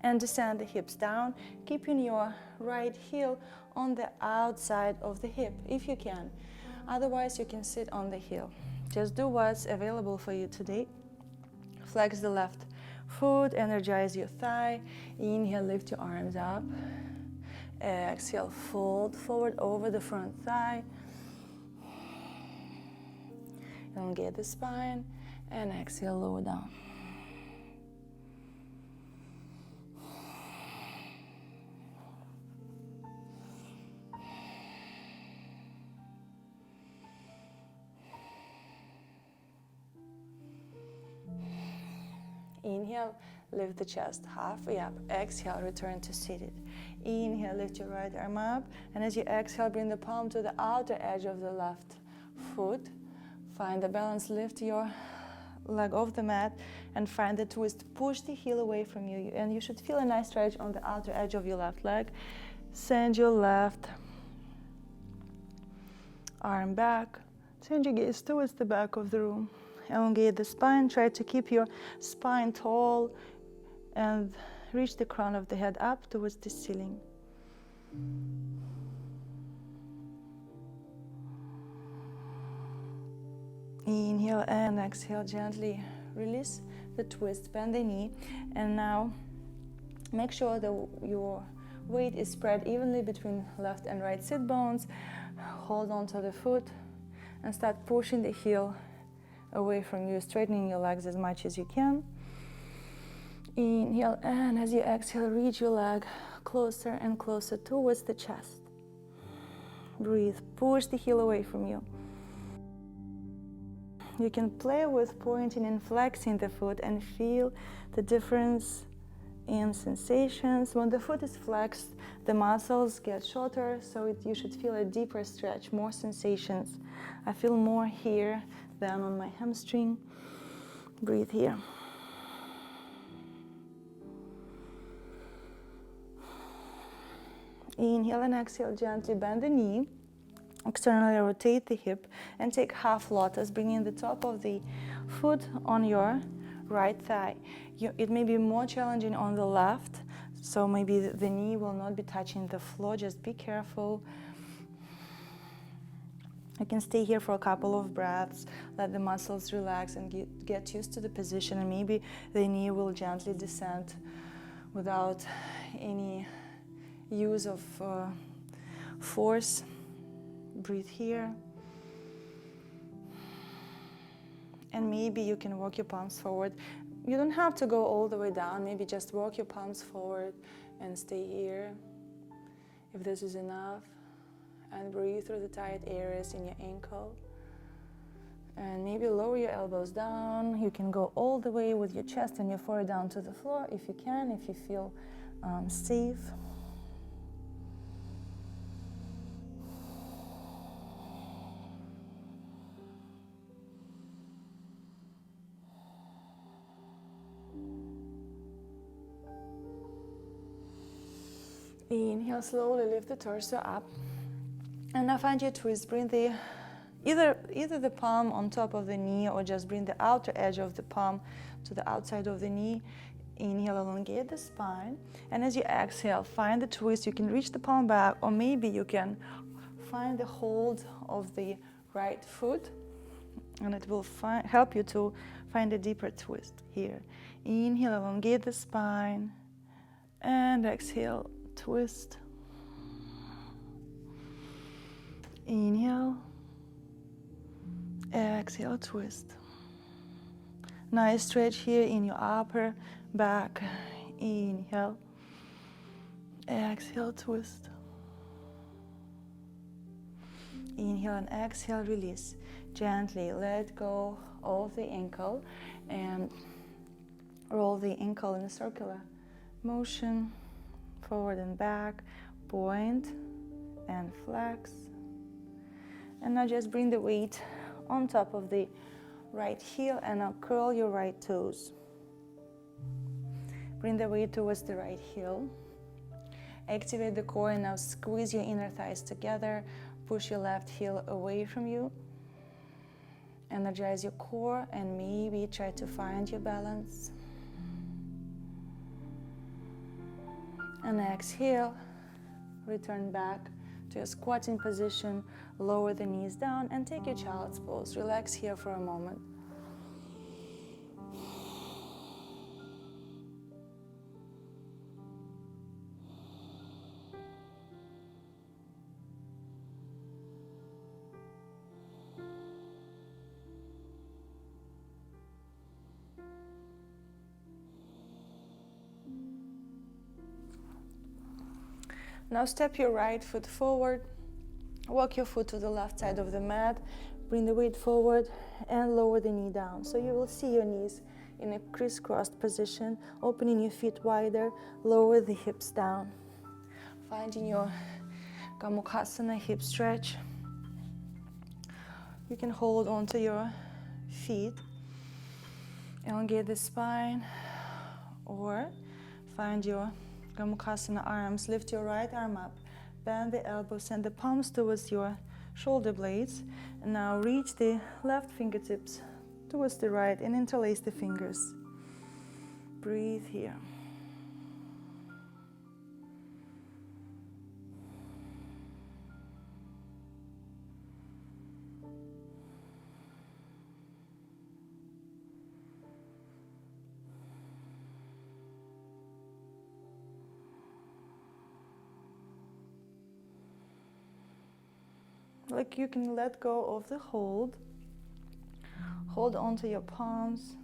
and descend the hips down, keeping your right heel on the outside of the hip if you can. Otherwise, you can sit on the heel. Just do what's available for you today. Flex the left foot, energize your thigh. Inhale, lift your arms up. Exhale, fold forward over the front thigh. Elongate the spine and exhale, lower down. Inhale, lift the chest halfway up. Exhale, return to seated. Inhale, lift your right arm up. And as you exhale, bring the palm to the outer edge of the left foot. Find the balance, lift your leg off the mat and find the twist. Push the heel away from you. And you should feel a nice stretch on the outer edge of your left leg. Send your left arm back. Send your gaze towards the back of the room. Elongate the spine. Try to keep your spine tall and reach the crown of the head up towards the ceiling. Inhale and exhale, gently release the twist, bend the knee, and now make sure that your weight is spread evenly between left and right sit bones. Hold on to the foot and start pushing the heel away from you, straightening your legs as much as you can. Inhale, and as you exhale, reach your leg closer and closer towards the chest. Breathe, push the heel away from you. You can play with pointing and flexing the foot and feel the difference in sensations. When the foot is flexed, the muscles get shorter, so you should feel a deeper stretch, more sensations. I feel more here than on my hamstring. Breathe here. Inhale and exhale, gently bend the knee. Externally rotate the hip and take half lotus, bringing the top of the foot on your right thigh. It may be more challenging on the left, so maybe the knee will not be touching the floor. Just be careful. You can stay here for a couple of breaths, let the muscles relax and get used to the position, and maybe the knee will gently descend without any use of force. Breathe here. And maybe you can walk your palms forward. You don't have to go all the way down. Maybe just walk your palms forward and stay here, if this is enough. And breathe through the tight areas in your ankle. And maybe lower your elbows down. You can go all the way with your chest and your forehead down to the floor if you can, if you feel safe. Inhale, slowly lift the torso up. And now find your twist. Bring the either the palm on top of the knee, or just bring the outer edge of the palm to the outside of the knee. Inhale, elongate the spine. And as you exhale, find the twist. You can reach the palm back, or maybe you can find the hold of the right foot, and it will help you to find a deeper twist here. Inhale, elongate the spine, and exhale, twist. Inhale, exhale, twist. Nice stretch here in your upper back. Inhale, exhale, twist. Inhale and exhale, release. Gently let go of the ankle and roll the ankle in a circular motion, forward and back, point and flex. And now just bring the weight on top of the right heel, and now curl your right toes. Bring the weight towards the right heel. Activate the core, and now squeeze your inner thighs together. Push your left heel away from you. Energize your core, and maybe try to find your balance. And exhale, return back to your squatting position. Lower the knees down and take your child's pose. Relax here for a moment. Now step your right foot forward. Walk your foot to the left side of the mat. Bring the weight forward and lower the knee down. So you will see your knees in a crisscrossed position, opening your feet wider. Lower the hips down. Finding your Mukha hip stretch. You can hold onto your feet. Elongate the spine, or find your Mukha arms. Lift your right arm up. Bend the elbows, send the palms towards your shoulder blades. And now reach the left fingertips towards the right and interlace the fingers. Breathe here. Like you can let go of the hold. Hold onto your palms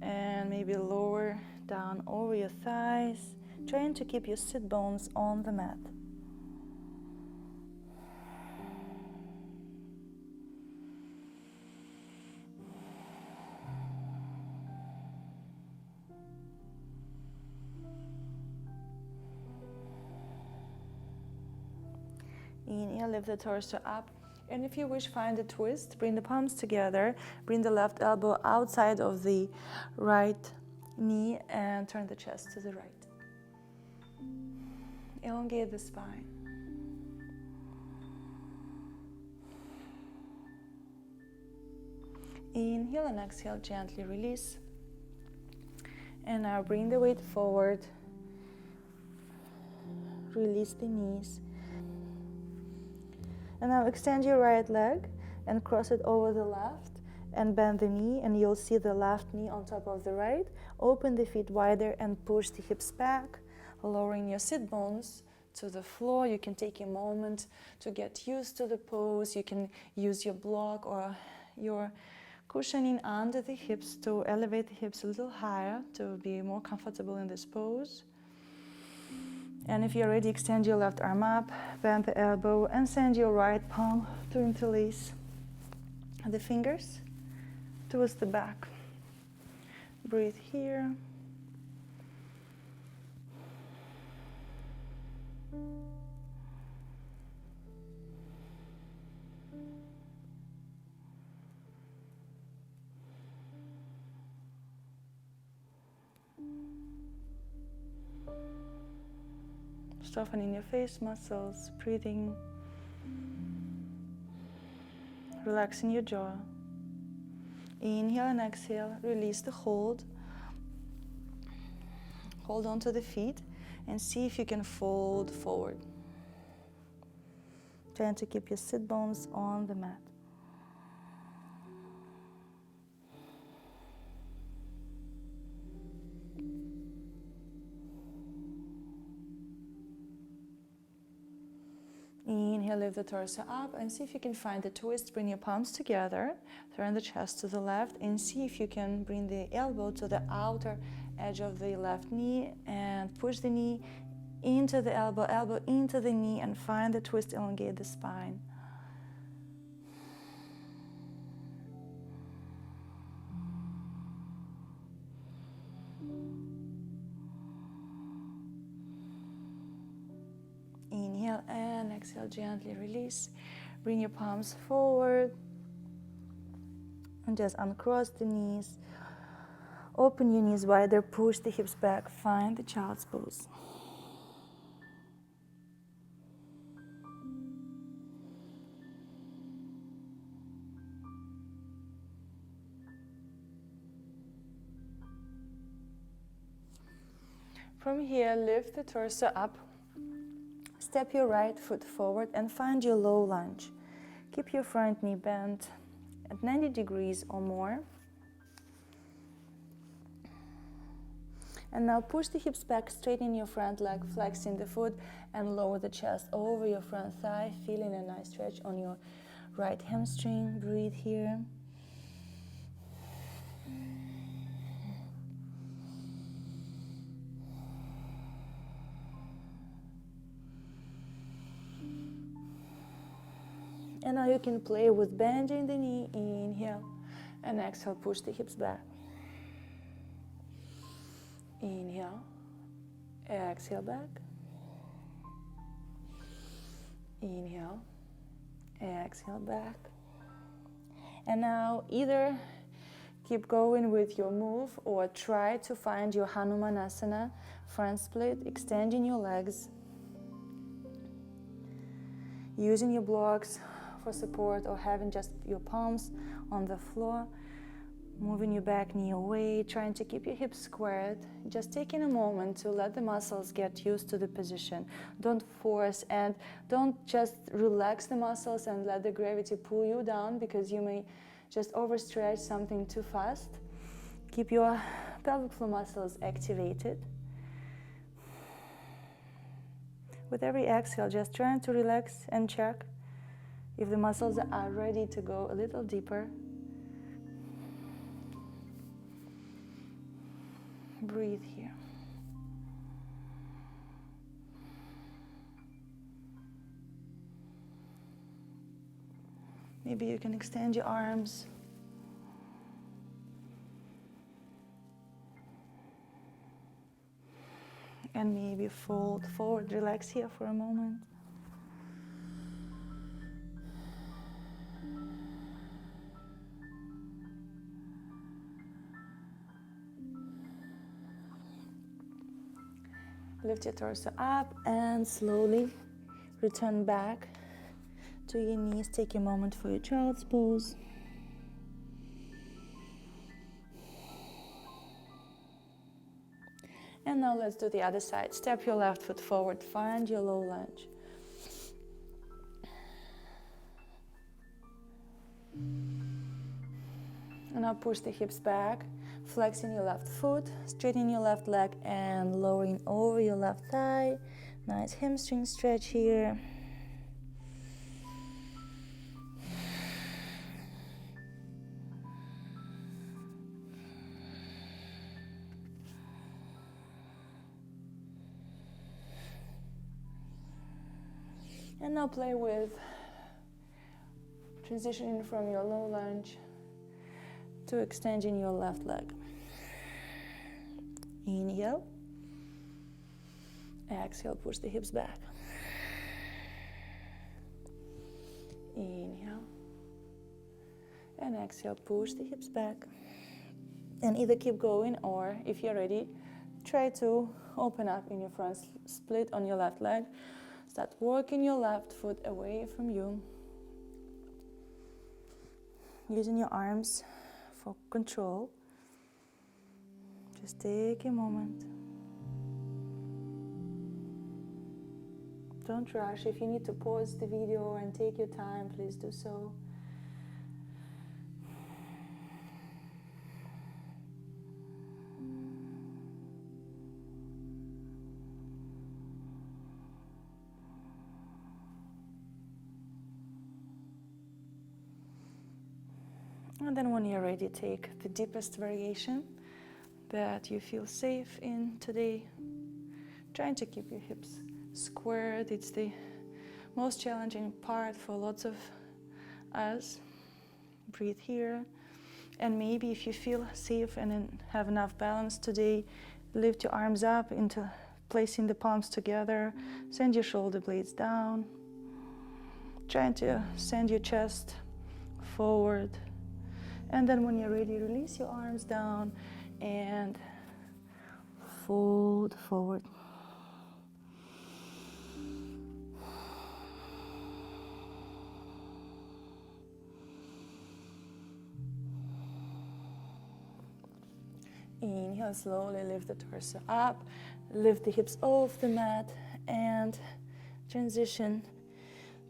and maybe lower down over your thighs, trying to keep your sit bones on the mat. Inhale, lift the torso up. And if you wish, find a twist. Bring the palms together. Bring the left elbow outside of the right knee and turn the chest to the right. Elongate the spine. Inhale and exhale, gently release. And now bring the weight forward. Release the knees. And now extend your right leg and cross it over the left and bend the knee, and you'll see the left knee on top of the right, Open the feet wider and push the hips back, lowering your sit bones to the floor. You can take a moment to get used to the pose. You can use your block or your cushioning under the hips to elevate the hips a little higher to be more comfortable in this pose. And if you're ready, extend your left arm up, bend the elbow, and send your right palm to interlace the fingers towards the back. Breathe here. Softening your face muscles, breathing, relaxing your jaw. Inhale and exhale, release the hold. Hold on to the feet and see if you can fold forward. Trying to keep your sit bones on the mat. Inhale, lift the torso up and see if you can find the twist. Bring your palms together, turn the chest to the left, and see if you can bring the elbow to the outer edge of the left knee and push the knee into the elbow, elbow into the knee, and find the twist, elongate the spine. Inhale and exhale, gently release. Bring your palms forward and just uncross the knees. Open your knees wider, push the hips back, find the child's pose. From here, lift the torso up. Step your right foot forward and find your low lunge. Keep your front knee bent at 90 degrees or more. And now push the hips back, straighten your front leg, flexing the foot, and lower the chest over your front thigh, feeling a nice stretch on your right hamstring. Breathe here. And now you can play with bending the knee. Inhale and exhale, push the hips back. Inhale, exhale back. Inhale, exhale back. And now either keep going with your move or try to find your Hanumanasana, front split, extending your legs, using your blocks for support or having just your palms on the floor, moving your back knee away, trying to keep your hips squared, just taking a moment to let the muscles get used to the position. Don't force and don't just relax the muscles and let the gravity pull you down, because you may just overstretch something too fast. Keep your pelvic floor muscles activated. With every exhale, just trying to relax and check if the muscles are ready to go a little deeper. Breathe here. Maybe you can extend your arms. And maybe fold forward, relax here for a moment. Lift your torso up and slowly return back to your knees. Take a moment for your child's pose. And now let's do the other side. Step your left foot forward, find your low lunge. And now push the hips back, Flexing your left foot, straightening your left leg and lowering over your left thigh. Nice hamstring stretch here. And now play with transitioning from your low lunge to extending your left leg. Inhale. Exhale, push the hips back. Inhale. And exhale, push the hips back. And either keep going or, if you're ready, try to open up in your front split on your left leg. Start working your left foot away from you. Using your arms for control. Just take a moment. Don't rush. If you need to pause the video and take your time, please do so. And then when you're ready, take the deepest variation that you feel safe in today. Trying to keep your hips squared. It's the most challenging part for lots of us. Breathe here. And maybe if you feel safe and have enough balance today, lift your arms up into placing the palms together. Send your shoulder blades down. Trying to send your chest forward. And then when you're ready, release your arms down and fold forward. Inhale, slowly lift the torso up, lift the hips off the mat, and transition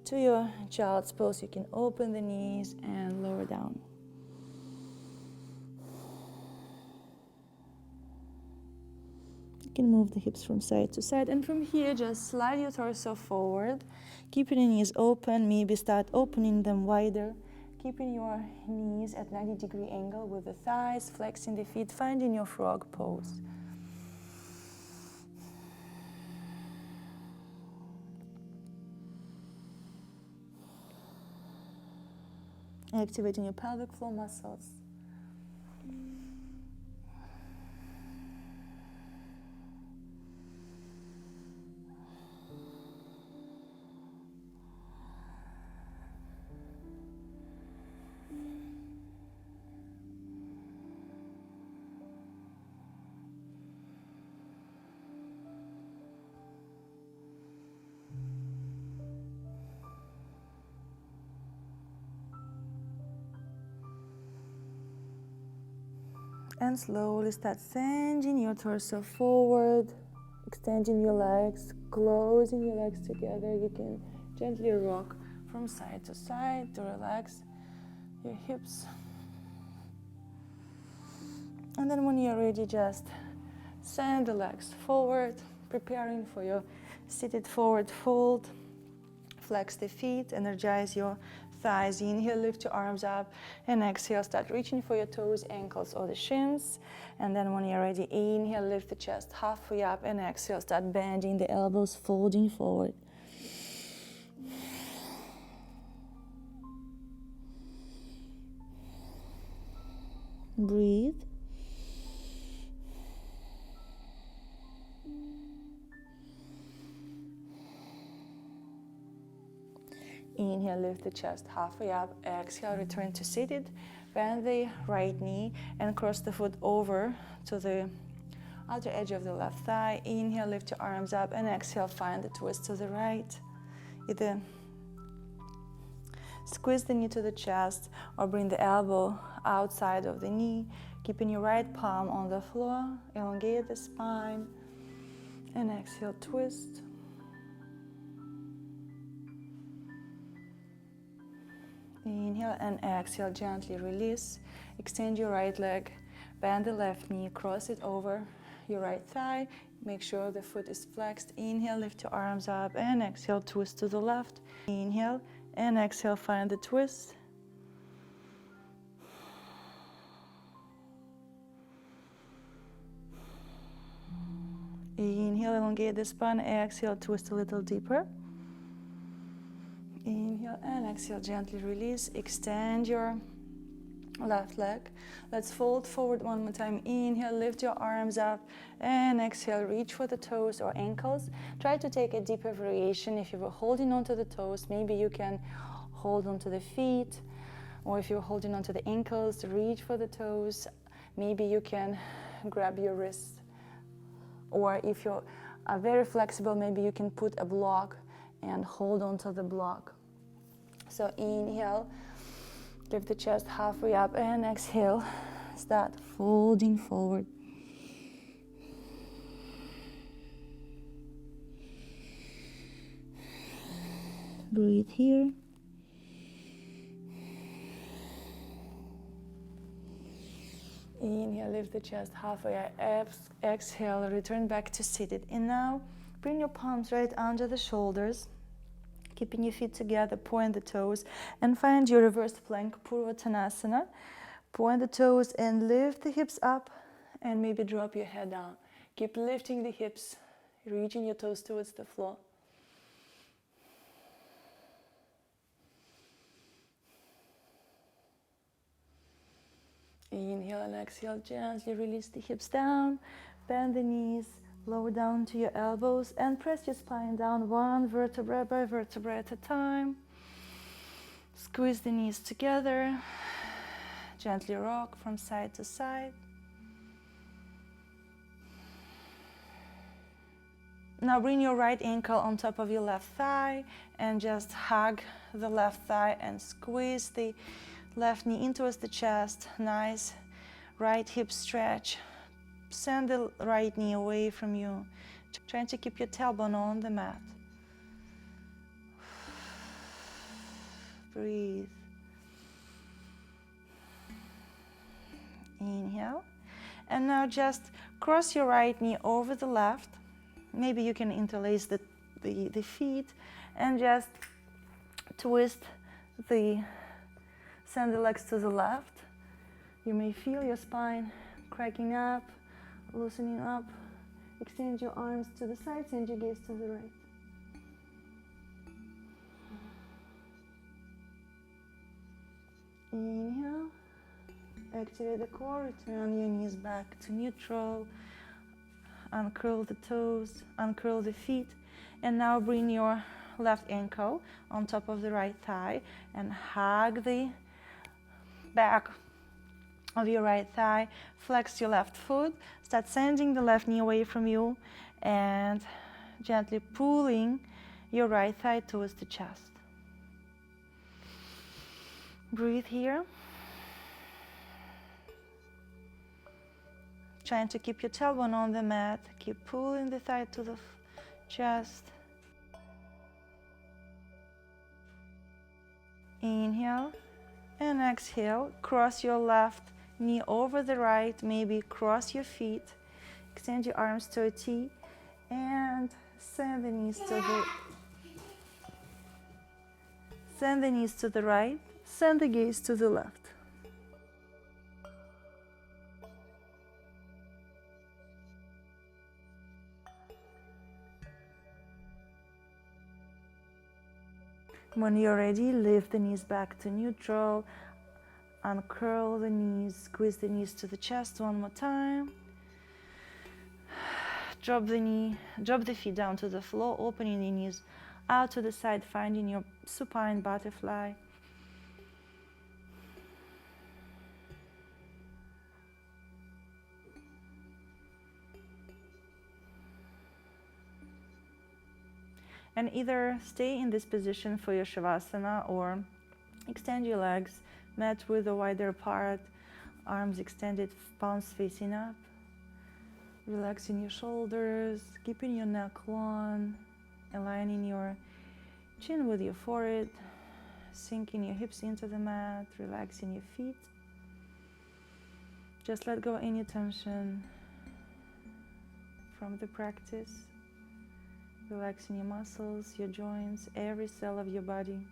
to your child's pose. You can open the knees and lower down. You can move the hips from side to side, and from here just slide your torso forward, keeping your knees open, maybe start opening them wider, keeping your knees at 90-degree angle with the thighs, flexing the feet, finding your frog pose. Activating your pelvic floor muscles. And slowly start sending your torso forward, extending your legs, closing your legs together. You can gently rock from side to side to relax your hips. And then when you're ready, just send the legs forward, preparing for your seated forward fold. Flex the feet, energize your thighs. Inhale, lift your arms up, and exhale, start reaching for your toes, ankles, or the shins. And then when you're ready, inhale, lift the chest halfway up, and exhale, start bending the elbows, folding forward. Breathe. Inhale, lift the chest halfway up. Exhale, return to seated. Bend the right knee and cross the foot over to the outer edge of the left thigh. Inhale, lift your arms up, and exhale, find the twist to the right. Either squeeze the knee to the chest or bring the elbow outside of the knee, keeping your right palm on the floor. Elongate the spine, and exhale, twist. Inhale and exhale, gently release. Extend your right leg, Bend the left knee, cross it over your right thigh. Make sure the foot is flexed. Inhale, lift your arms up, and exhale, twist to the left. Inhale, and exhale, find the twist. Inhale, elongate the spine. Exhale, twist a little deeper. Inhale and exhale, gently release. Extend your left leg. Let's fold forward one more time. Inhale, lift your arms up, and exhale, reach for the toes or ankles. Try to take a deeper variation. If you were holding onto the toes, maybe you can hold onto the feet, or if you're holding onto the ankles, reach for the toes. Maybe you can grab your wrists, or if you are very flexible, maybe you can put a block and hold onto the block. So inhale, lift the chest halfway up, and exhale, start folding forward. Breathe here. Inhale, lift the chest halfway, exhale, return back to seated. And now bring your palms right under the shoulders, keeping your feet together, point the toes, and find your reverse plank, Purvottanasana. Point the toes and lift the hips up, and maybe drop your head down. Keep lifting the hips, reaching your toes towards the floor. Inhale and exhale, gently release the hips down, bend the knees, lower down to your elbows, and press your spine down one vertebra by vertebra at a time. Squeeze the knees together, gently rock from side to side. Now bring your right ankle on top of your left thigh and just hug the left thigh and squeeze the left knee in towards the chest. Nice right hip stretch. Send the right knee away from you. Trying to keep your tailbone on the mat. Breathe. Inhale. And now just cross your right knee over the left. Maybe you can interlace the feet and just twist send the legs to the left. You may feel your spine cracking up, loosening up. Extend your arms to the side, send your gaze to the right. Inhale. Activate the core, return your knees back to neutral. Uncurl the toes, uncurl the feet. And now bring your left ankle on top of the right thigh and hug the back of your right thigh. Flex your left foot. Start sending the left knee away from you and gently pulling your right thigh towards the chest. Breathe here. Trying to keep your tailbone on the mat. Keep pulling the thigh to the chest. Inhale and exhale. Cross your left knee over the right. Maybe cross your feet. Extend your arms to a T and send the knees to the right. Send the gaze to the left. When you're ready, lift the knees back to neutral. Uncurl the knees, squeeze the knees to the chest one more time. Drop the feet down to the floor, opening the knees out to the side, finding your supine butterfly. And either stay in this position for your Shavasana or extend your legs, mat width wider apart, arms extended, palms facing up. Relaxing your shoulders, keeping your neck long, aligning your chin with your forehead, sinking your hips into the mat, relaxing your feet. Just let go any tension from the practice, relaxing your muscles, your joints, every cell of your body.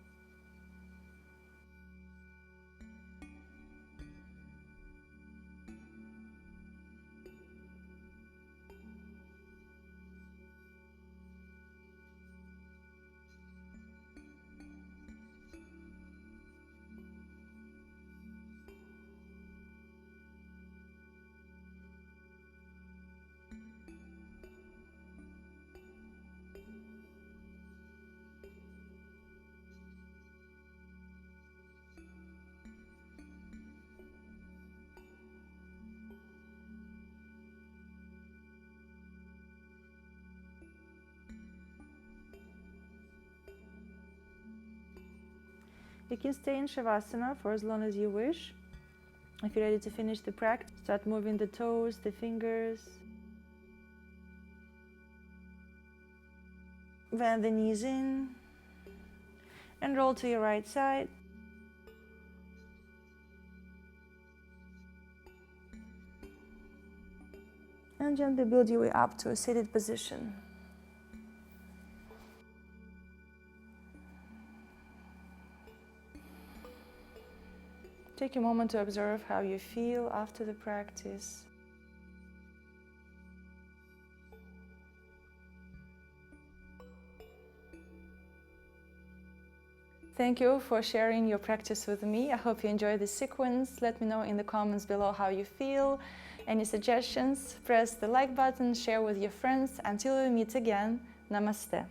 You can stay in Shavasana for as long as you wish. If you're ready to finish the practice, start moving the toes, the fingers. Bend the knees in and roll to your right side. And gently build your way up to a seated position. Take a moment to observe how you feel after the practice. Thank you for sharing your practice with me. I hope you enjoy this sequence. Let me know in the comments below how you feel. Any suggestions? Press the like button, share with your friends. Until we meet again, Namaste.